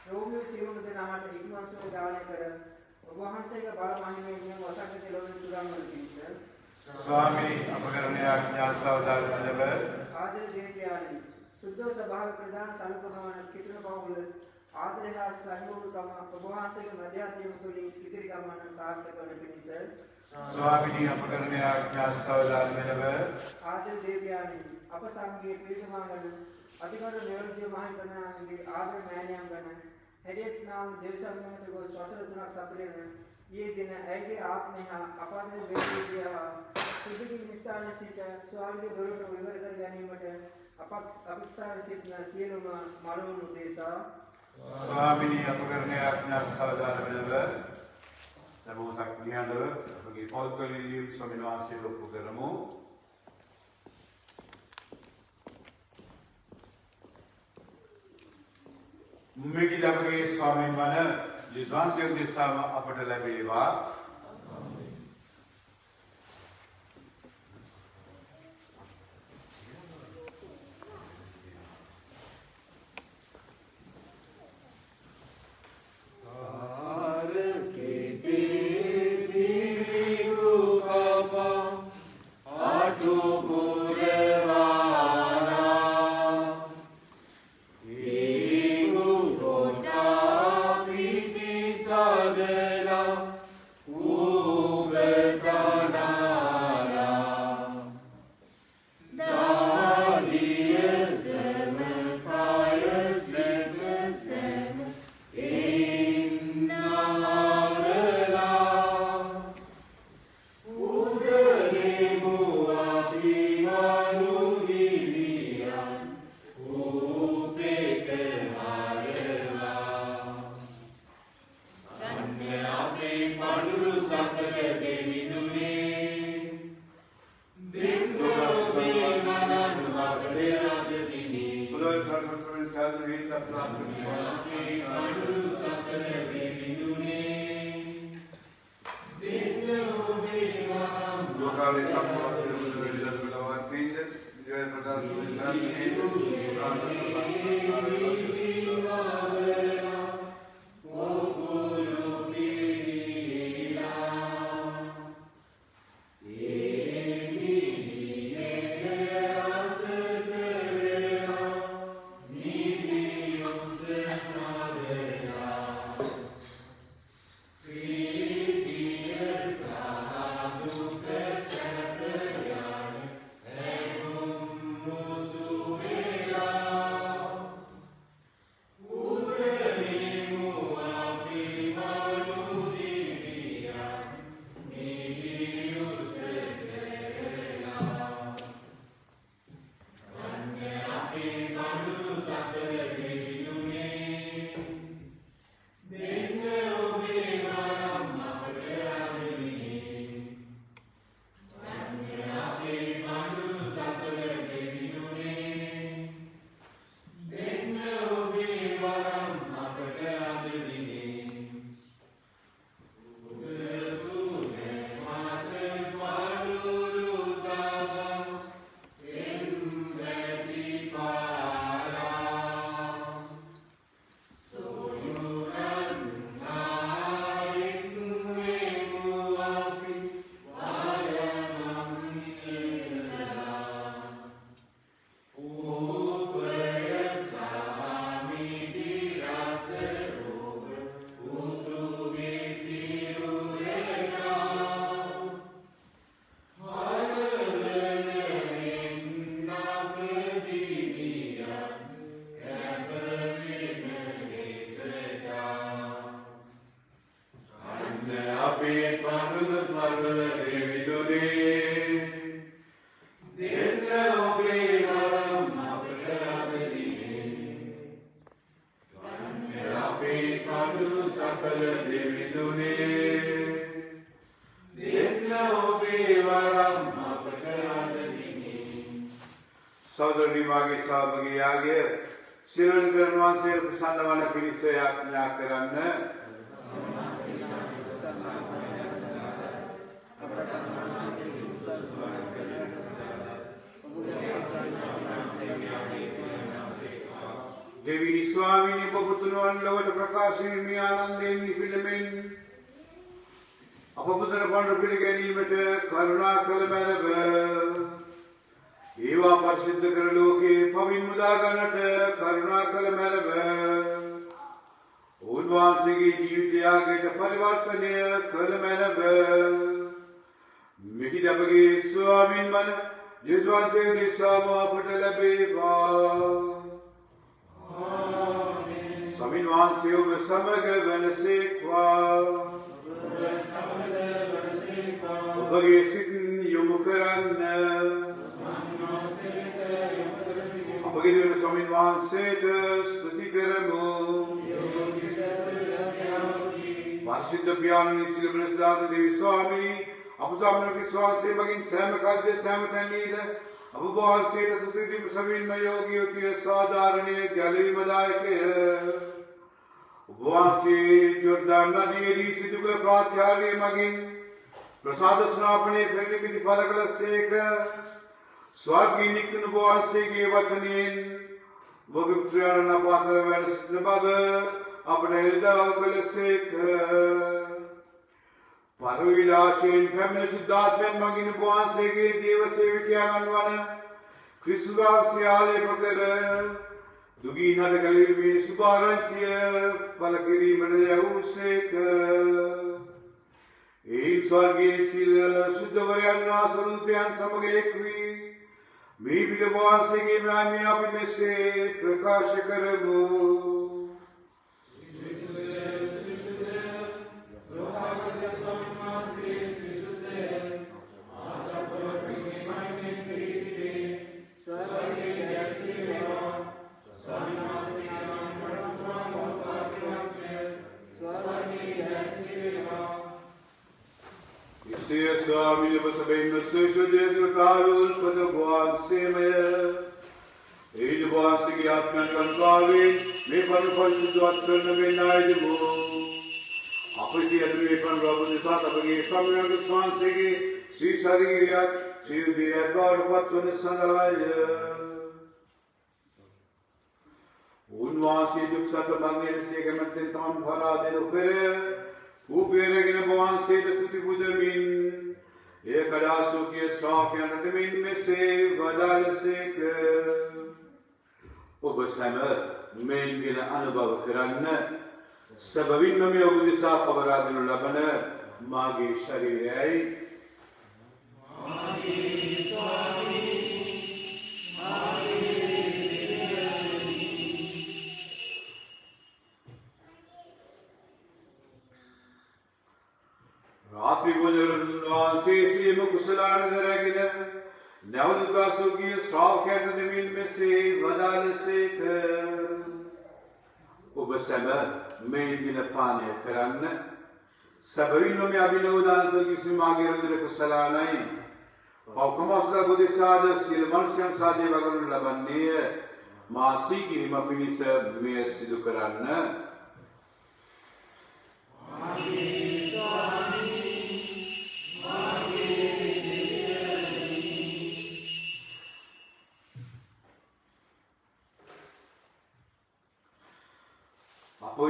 රෝගී සියලුම දෙනාට ඉක්මන් සුව දානය කර ඔබ වහන්සේගේ බල මහිමයෙන් මෙම වසංගතය ලොවෙන් තුරන්වන පිණිස स्वामी अपकरणे आज्ञासावधानव ආදර දේවයාණනි සුද්ධ සභාවේ ප්‍රධාන සලකුණවන කිතුන පවුල ආදරය හා සංයෝගකම ඔබ වහන්සේගේ මැදිහත්වීම තුළින් ඉදිරි ගමන සාර්ථක වන පිණිස स्वामी अपकरणे आज्ञासावधानव ආදර දේවයාණනි අප සංඝයේ ප්‍රේතමාංගන අධිකරණ නියෝජ්‍ය මහින්දනාගේ ආදර මෑණියන් ගැන හැඩියට් නාම දේවසම්මත ගොස් වසර 3ක් සපිරෙන ये दिन ऐगे आत्मे अपादने वेदिया सुजुकी निस्तारने सिट स्वार्गे दोरोट विवर कर जाने मटे अपेक्षा सिटना सियलुमा मालूम उद्देशा ස්වාමිනී අප කරන ආඥා සාධාර වෙනව නමෝතක් නියඳව අපගේ පෞද්ගලික ස්වාමීන් වහන්සේ ඔප්පු කරමු. මෙකි අපගේ ස්වාමීන් වන විශ්වාසය දෙසම අපට ලැබේවා. देवी स्वामिनी पपुत्रन लवट प्रकाशिनी आनंदेनी फिल्मेन अपपुत्र पंड පිළිගැනීමට කරුණා කළ මැනව ඒවා පරිශුද්ධ කර ලෝකේ පවින් මුදා ගන්නට කරුණා කළ මැනව උන්වහන්සේගේ ජීවිතයකට පරිවර්තනය කළ මැනව මෙහි අපගේ ස්වාමීන් වන යේසුස් වහන්සේ නිසාම අපට ලැබේවා. स्वामीन वහන්සේ ඔබ සමග වනසේක්වා. ඔබගේ සිත් යොමු කරන්න. අපගේ දෙවියන් ස්වාමීන් වහන්සේට ස්තුති කරමු. परिशुद्ध पिයාණන් සිල්වන සදාත දේවි ස්වාමීනි අප සාමන විශ්වාසයේ මගින් සෑම කල්ද සෑම තැනීද අප වහන්සේට සුදුදි සමින්ම යෝගියෝතිය සාධාරණයේ ගැලවීමදායකය වහන්සේ ජෝර්දාන් නදියේදී සිදු කළ ප්‍රාත්‍යාරයේ මගින් ප්‍රසාද ස්නාපනයේ පරිණිමිති ඵල කළසේක ස්වර්ගී නික්කන වහන්සේගේ වචනයෙන් ඔබ පුත්‍රයන් අප අතර වැඩ සිටින බව අපට හෙළිදරව් කළසේක පරවිලාසයෙන් පැමිණ සුද්ධාත්මයන් මගින් වහන්සේගේ දේව සේවකයන් වන ක්‍රිස්තුස් වහන්සේ ආලේප කර දුගී නඩ ගැලීමේ සුභාරංචිය පළ කිරීමට යවූසේක ඒ ස්වර්ගයේ සිල් සුද්ධවරයන් වාසරුතයන් සමග එක් වී මේ විද වහන්සේගේ නාමය අපි මෙසේ ප්‍රකාශ කරමු Swami Vasabin Sushudes Karul Padabuan Semaya Edbuan Sigiatman Kankavin Mepan Panchuatman Naminaidimo Apati Adripan Robusat Abagi Samuel Swan Sigi Sri Saririat Sri Diratbar Patun Sanaya Unwasi Duksat Mangil Segamantin Tam Paradin Upere Uperegin Vහන්සේට තුති පුදමින් ඒ කඩාසුකිය ශ්‍රාවකයන්ට දෙමින් මෙසේ වදාළසේක ඔබ සැම මෙයින් ගෙන අනුභව කරන්න සැබවින්ම මේ ඔබ දෙසා පවරා දෙනු ලබන මාගේ ශරීරයයි रात्रि भोजन श्रीम कुशलान दरगिन नवदुतासुकी श्रावकयන් දෙමින් මෙසේ වදාළසේක ඔබ සැම මේ දින පානය කරන්න සැබවින්ම මේ අභිනවදානක කිසි මාගේ රුධිර කුසලානයි පෞකමස්ලා බුදිසාද සියල මනුෂ්‍යයන් සාදේ වගනු ලබන්නේ මා සීගිරිම පිණිස මෙය සිදු කරන්න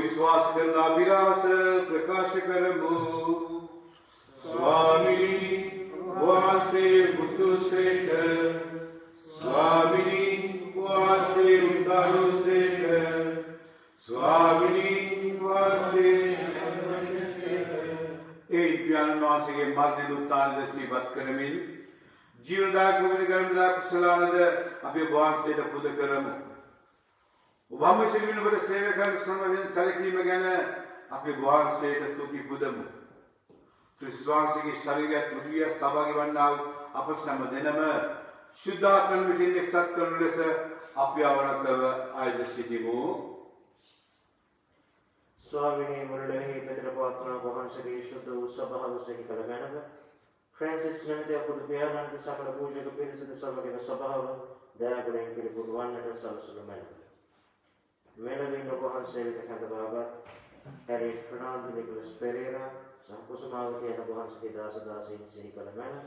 विश्वास करना विरास प्रकाश करमु स्वामिनी वासे बुद्धु सेठ स्वामिनी वासे उतारो सेठ स्वामिनी वासे एक ज्ञान वासे के मर्द दुतान दसी बात करमिन जीवनदायक उपदेश कुशलानद अभी वासे द पुद करमु वहां सिर्फ बड़े सेवकन समझन सलकी में गने अपने वහන්සේට තුති පුදමු ක්‍රිස්තුස් की शरीर तृतीय सहभागी වන්නා අප සෑම දිනම සුද්ධාත්මන් විසින් එක්සත් කරන ලෙස අපි අවරතව ආයද සිටිමු ස්වාමිනේ මුල්ලෙහි පෙතර පවත්වන වහන්සේගේ ශුද්ධ වූ සභාව සිහි කළ මැනව ෆ්‍රැන්සිස් නැමැති අපුදු පියාණන්ගේ සකල පූජක පිරිසද සමගම සභාව දයාගුණයෙන් පිළිපුරු වන්නට සලසනු මැනව Melanie Nobohanse with the Kandababa, Harry Fernando Nicholas Pereira, Sampusamavati and Nobohanse Dasada in Sikalamana.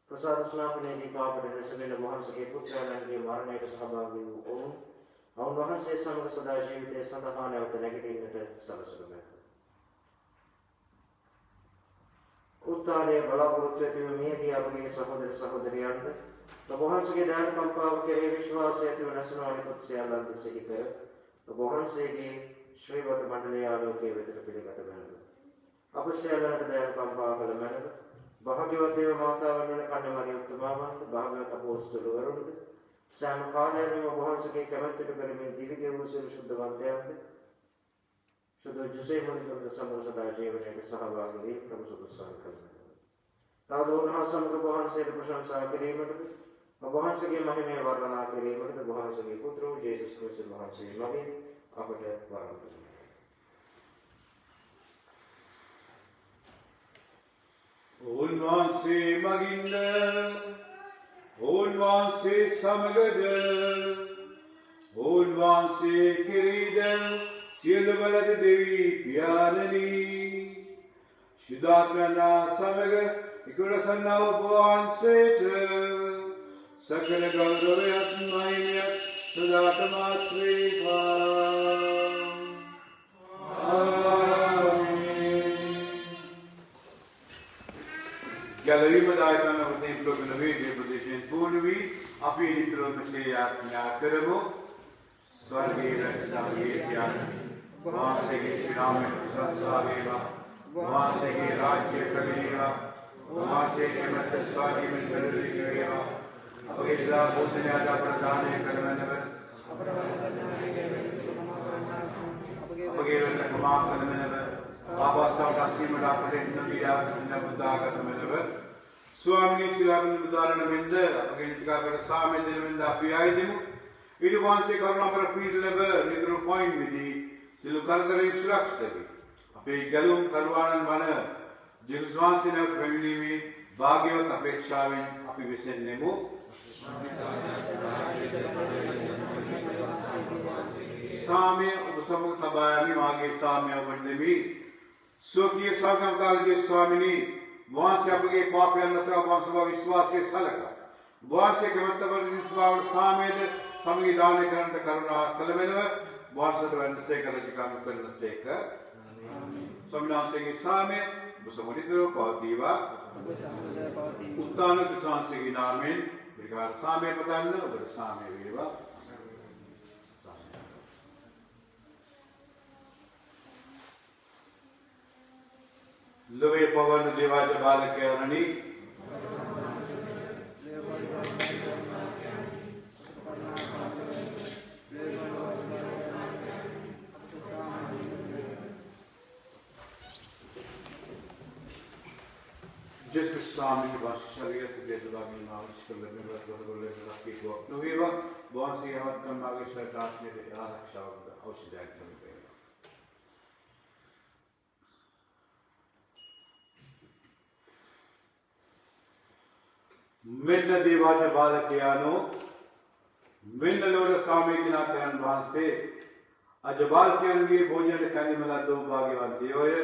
Prasad Snapane, the Papa and the Sabina Mohanse Putra and the Maranatus Habavi own. Our Mohanse Sam Sadaji with the Sandahana of the negative Salasana. Uttade Balapurte to Media Sahodarianda. The Bohanse Dan Kampa Kere Vishwas at the National Putsia Land Secretary, the Bohanse Srivat Mandalaya with the Pilikata. Upasela Dan Kampa Palamana, Bahagavati Mata and Kanamari of Tumama, Bahaga opposed to Lurud, Sam Khan and Bohanse commented to Perimin Divika Usul should the one there. Should the Jose Monica of the Summers of the Javan and Sahaba from Susan. Now the one has some of the Bohanse Prashansa agreement. वहाँसे के महिमे वर्णना के लिए मतलब वहाँसे के पुत्र Jesus Christ वहाँसे नबी आपके वरन උන්වහන්සේ මගින්ද උන්වහන්සේ සමගද උන්වහන්සේ කෙරෙහිද සියලු බලද දෙවි පියාණනි ශුද්ධාත්මනා සමග ඉකුරසන්නව වහන්සේට සකල ගෞරවයත් මහිමයත් සදාතමත් වේවා. ගැලවීමදායකන වදේ ප්‍රගුණ වේගේ ප්‍රදේශයෙන් පූර්ණ වී අපි නිතරම ශේයාඥා කරමු. ස්වර්ගයේ රැස්නාගේ ඥානි වහන්සේගේ ශ්‍රාමයේ ප්‍රසංසා වේවා. වහන්සේගේ රාජ්‍ය ප්‍රගතිවා. වහන්සේගේ මත ස්වාධීන පෙරදිග වේවා. අපගේ දා භෝජනය ආදා ප්‍රදානය කරවනව අපගේ වෙත කමා කරනව පාපස්තාවට අසීමට අපට ඉන්නදියා බුද්ධාගතමනව ස්වාමීන් ශ්‍රීලාභන බුදාරණ වෙන්ද අපගේ නිතිකාකර සාමය දෙන වෙන්ද අපි ආයදෙමු ඊට වහන්සේ කරුණාකර පීඩ ලැබ නිතර පොයින් විදී සිළු කරදරයෙන් සුරක්ෂිත වේ අපේ ගැලුම් කරුවාණන් වන ජේසුස් වහන්සේ නැවත පැමිණීමේ භාග්‍යවත් අපේක්ෂාවෙන් අපි වෙසෙන්නෙමු. साम्य उपसमुख तबायामी मागे साम्य वंदमी स्वकीय सागम कालजे स्वामिनी वहां से आपके पापयन नत्र वहां से विश्वास से सलका वहां से के मतलब निस्वाव साम्य समगी दान करंत करुणा कलमेन वहां से वन से कर जिका मुकल से का समना से के साम्य उपसमुख दो पादीवा उत्तान किसान से की नामेन प्रकार साम्य पदान और साम्य वेवा लवे पवन देवा जबाल के अरणी जिसके सामने बस शरीयत के दुलामी माविश कर लेने बस बरगोले रखी को नवीवा बहुत सी हवत कम आगे सरकार ने आरक्षा औषधि कर पे मिन्न देवाज बालकियानो मिन्न लोड सामे की नातरन भांसे अजबाल के अंगे भोजन खाने मला दो भाग्यवान देवय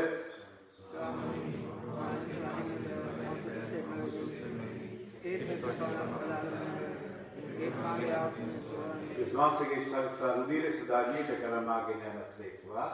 इस वांसे के सरसा रुधिर सदाजी के कर्म आगे ने नसे हुआ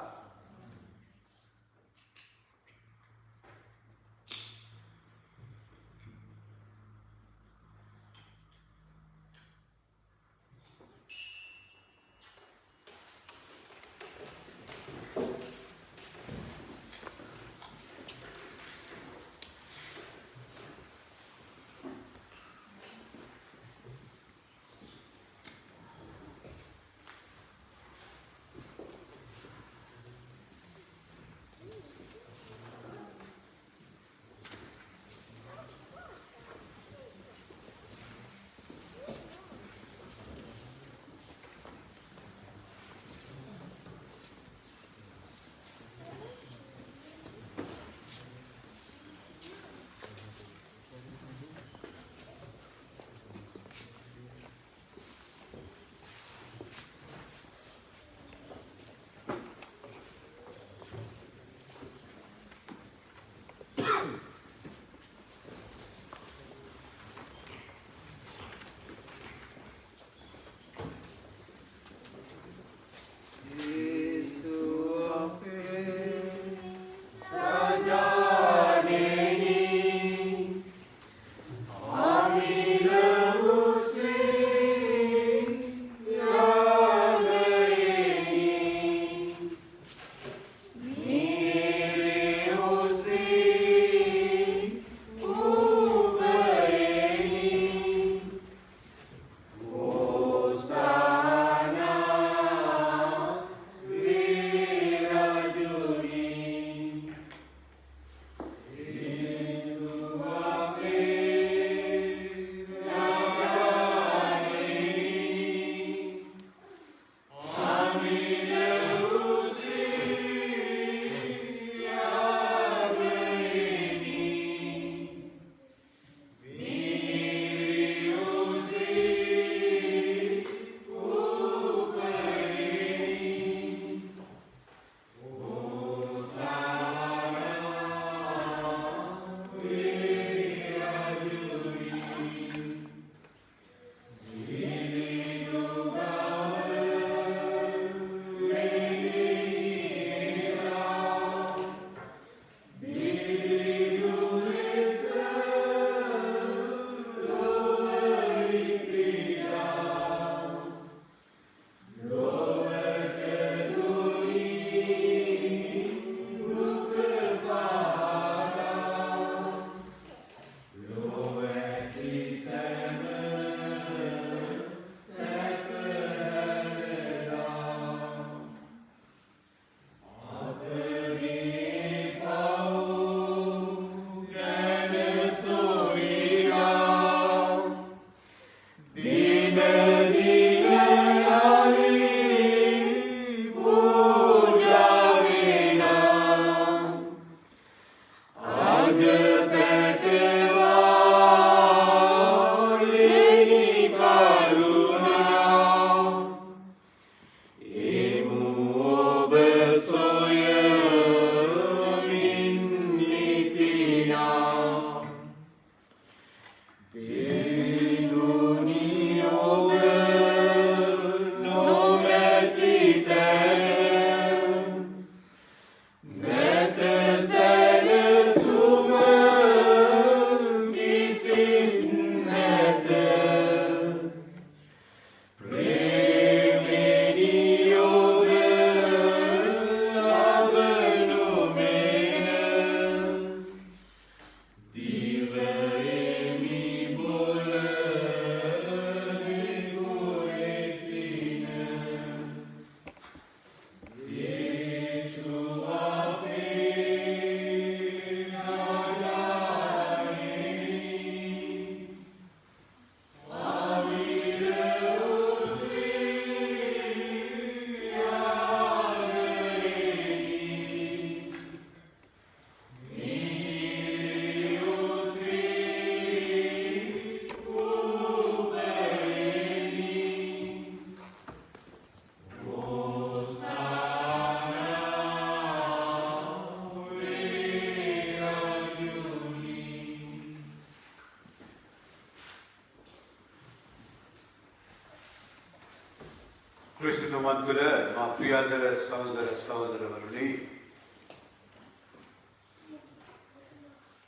ක්‍රිස්තුමන් තුළ මා ප්‍රියතර සහෝදර සහෝදරවරුනි,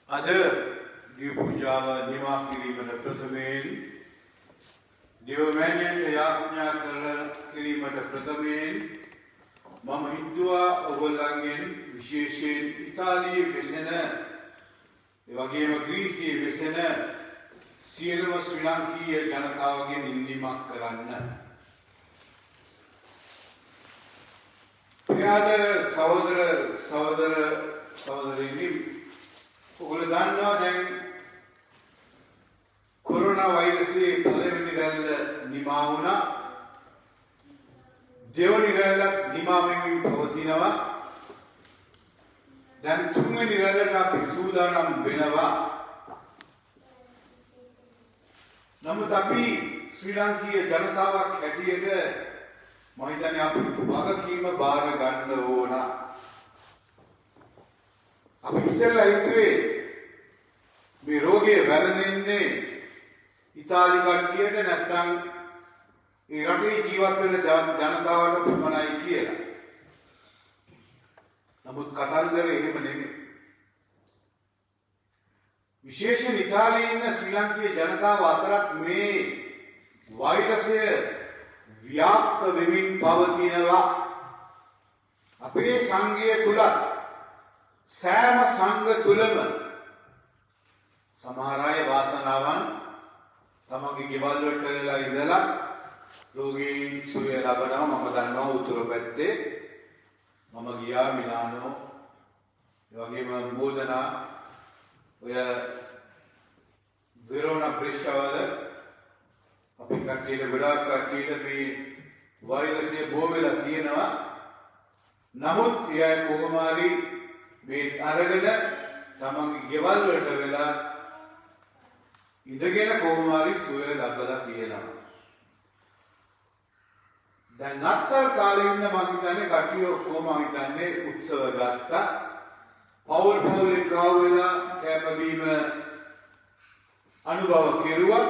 අද දිව පූජාව නිමා කිරීමට ප්‍රථමයෙන් දෙව්මෑණියන්ට යාඥා කිරීමට ප්‍රථමයෙන් මම හිතුවා ඔයගොල්ලන්ගෙන් විශේෂයෙන් ඉතාලියේ වෙසෙන ඒ වගේම ග්‍රීසියේ වෙසෙන සියලුම ශ්‍රී ලංකීය ජනතාවගෙන් ඉල්ලීමක් කරන්න. ප්‍රියාදර සහෝදරයනි, ඔයගොල්ලෝ දන්නවා දැන් කොරෝනා වෛරසයේ පළවෙනි රැල්ල නිමා වුණා. දෙවනි රැල්ලත් නිමා වෙමින් පවතිනවා. දැන් තුන්වෙනි රැල්ලට අපි සූදානම් වෙනවා. නමුත් අපි ශ්‍රී ලංකීය ජනතාවක් හැටියට මම හිතන්නේ අපි වගකීම බාර ගන්න ඕන. අපි ඉස්සෙල්ලා හිතුවේ මේ රෝගය වැළඳෙන්නේ ඉතාලි කට්ටියට නැත්නම් ඒ රටේ ජීවත් වෙන ජනතාවට පමණයි කියලා. නමුත් කතන්දර එහෙම නෙමෙයි. විශේෂයෙන් ඉතාලියේ ඉන්න ශ්‍රී ලංකීය ජනතාව අතරත් මේ වෛරසය ව්‍යාප්ත වෙමින් පවතිනවා. අපේ සංඝය තුල සෑම සංඝ තුලම සමහර අය වාසනාවන් තමන්ගේ ගෙවල් වලට වෙලා ඉඳලා රෝගීන් සුවය ලබනවා. මම දන්නවා උතුරු පැත්තේ මම ගියා මිලානෝ, ඒ වගේම මෝදනා, ඔය වෙරෝනා බ්‍රිෂවල අපි කට්ටියට ගොඩාක් කට්ටියට මේ වෛරසය බෝ වෙලා තියෙනවා. නමුත් එයා කොහොම හරි මේ අරගෙන තමන්ගේ ගෙවල් වලට වෙලා ඉඳගෙන කොහොම හරි සුවය ලබලා තියෙනවා. දැන් නත්තල් කාලේ ඉන්න මම හිතන්නේ කට්ටිය ඔක්කොම හිතන්නේ උත්සව ගත්තා. පවුල් එකව වෙලා කැම බීම අනුභව කෙරුවා.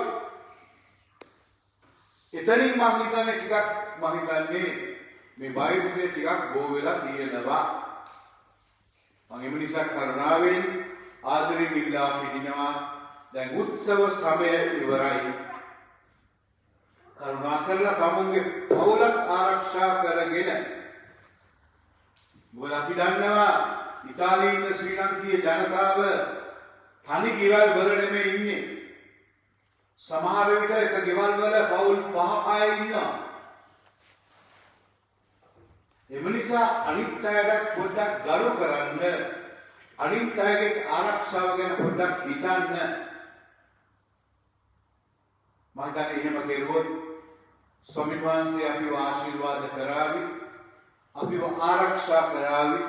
එතනින් මම හිතන්නේ මේ වෛරසය ටිකක් බෝ වෙලා තියෙනවා. මම එම නිසා කරුණාවෙන් ආදරෙන් ඉල්ලා සිටිනවා. දැන් උත්සව සමය ඉවරයි. කරුණා කරලා තමුන්ගේ පවුලක් ආරක්ෂා කරගෙන, මොකද අපි දන්නවා ඉතාලියේ ඉන්න ශ්‍රී ලංකීය ජනතාව තනි ගෙවල් වල නෙමෙයි ඉන්නේ. සමහර විට එක ගෙවල් වල පවුල් 5 අය ඉන්නවා. එම නිසා අනිත් අයට පොඩ්ඩක් ගරු කරන්න, අනිත් අයගේ ආරක්ෂාව ගැන පොඩ්ඩක් හිතන්න. මම හිතන්නේ එහෙම කෙරුවොත් ස්වාමීන් වහන්සේ අපිව ආශිර්වාද කරાવી, අපිව ආරක්ෂා කරાવી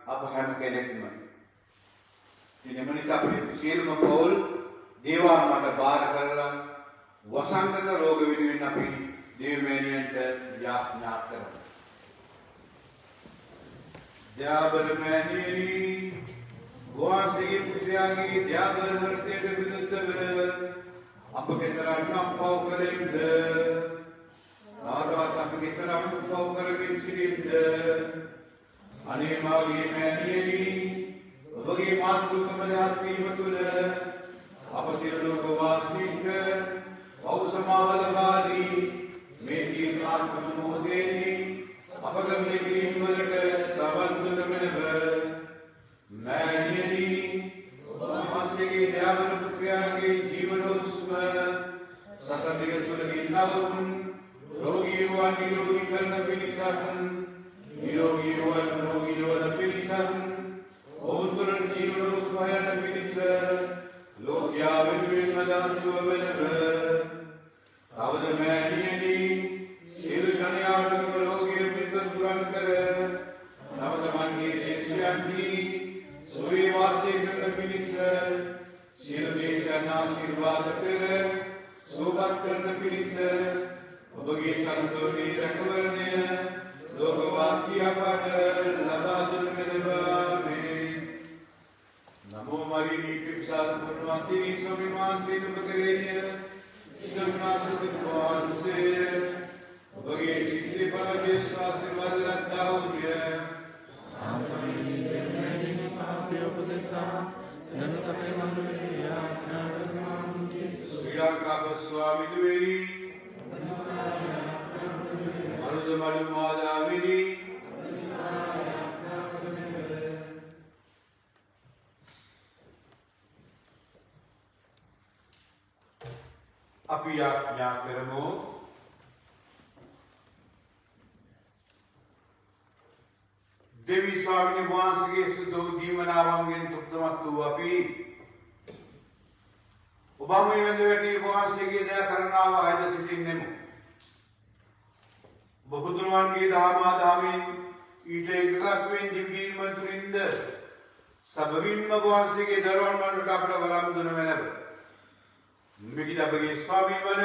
අප හැම කෙනෙක්ම. එම නිසා අපි සියලුම පවුල් දේවාම්මට බාර කරලා වසංගත රෝග වෙනුවෙන් අපි දේවමෑණියන්ට යාඥා කරමු. දයාබල මෑණියනි, ගෝවාසී පුත්‍රයාගේ දයාබල හෘදයට විරුද්ධව අප කෙතරම් පව් කළේද, ආදාත් අප කෙතරම් පව් කරමින් සිටින්ද. අනේ මාගේ මෑණියනි, ඔබගේ මාතෘකම දහත් වීම තුළ අප සියලු ලෝකවාසීන්ට පව් සමාව ලබා දී මේ තීර්ණාත්මක මොහොතේදී අප කරන පින් වලට සවන් දුන මෙනව. මෑණියනි, ඔබ වහන්සේගේ දයාබල පුත්‍රයාගේ ජීවනෝස්ම සතතික සුලකින් නවුන් රෝගී වූවන් නිරෝගී කරන පිණිසත්, නිරෝගී වූවන් රෝගී වන පිණිසත්, ඔවුන් තුළට ජීවනෝස්ම හොයන පිණිස ලෝකයා වෙනුවෙන්ම දාතුව වෙනව. තවද මෑණියනි, සියලු ජනයාටම රෝගී පිටුරන් කර තම තමන්ගේ දේශයන්හි සුවේ වාසය කරන පිණිස සියලු දේශයන් ආශිර්වාද කර සුවපත් කරන පිණිස ඔබගේ සංසෝණී රැකවරණය ලෝකවාසී අපට ලබා දුන මෙලවා. නමෝ මරිනී පිප්සාද පුණ්‍යවන්තිනී ස්වාමීන් වහන්සේ ඔබ කෙරෙහිය ශ්‍රවණාසුත වහන්සේ ඔබ Bagi sisi para Yesus आशीर्वाद रखता हूँ ये Santa Maria, Mary, Patria Podesa, Ganatake Manuelia, Nadarmam Jesus. Sri Lanka स्वामी द्वेरी मरुद मरु मादाविनी අපි යාඥා කරමු देवी स्वामी වහන්සේගේ සුදු දීමනාවන්ගෙන් තෘප්තමත් වූ අපි ඔබම වෙන වැටි වහන්සේගේ දයා කරුණාව අයද සිටින්නෙමු බබුදුරවන්ගේ දහමාදාමින් ඊට එකගත්වෙන් දිව්ගී මන්ත්‍රින්ද සබවින්ම වහන්සේගේ දරුවන් මණ්ඩලට අපට වරම් දුන වෙනව මිගිද අපගේ ස්වාමීන් වන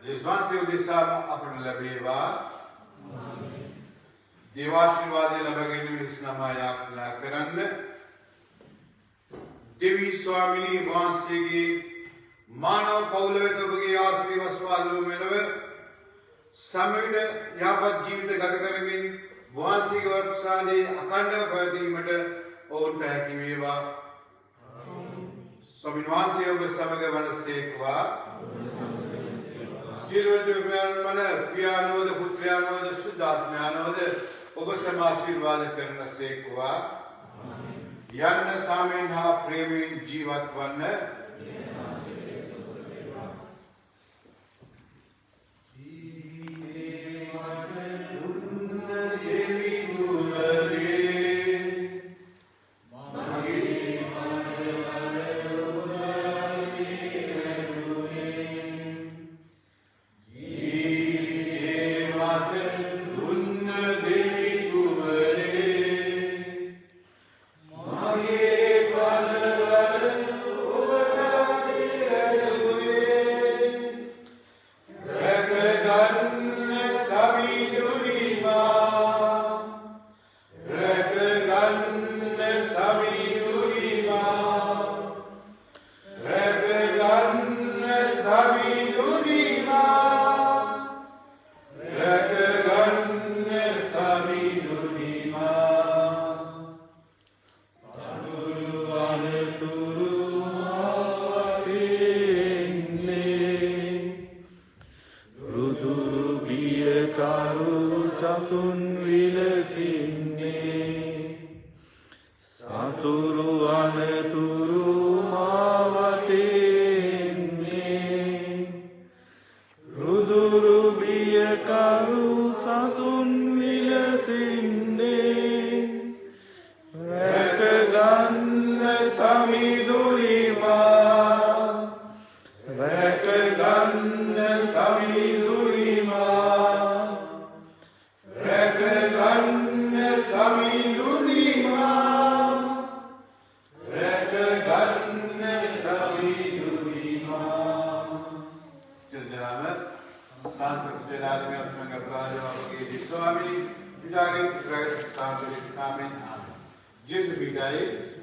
ජේසුස්වහන්සේ උදෙසා අපට ලැබේවා देवाशीर्वादे लबගෙන විශ්නමා යාඥා කරන්න देवी स्वामिनी වහන්සේගේ මානව පවුල වෙත ඔබගේ ආශිර්වාද මෙලව සමවිත යහපත් ජීවිත ගත කරමින් වහන්සේගේ වර්ෂාලේ අඛණ්ඩව පැවතීමට ඔවුන්ට හැකි වේවා ස්වාමීන් වහන්සේ ඔබ සමග වනසේක්වා සිරුවද මන පියානෝද පුත්‍රයානෝද සුද්ධාත්මයානෝද ඔබ සම ආශිර්වාද කරන සේක්වා යන්න සාමයෙන් හා ප්‍රේමයෙන් ජීවත් වන්න Swami, Vidari, Christ, Amen. Jesus be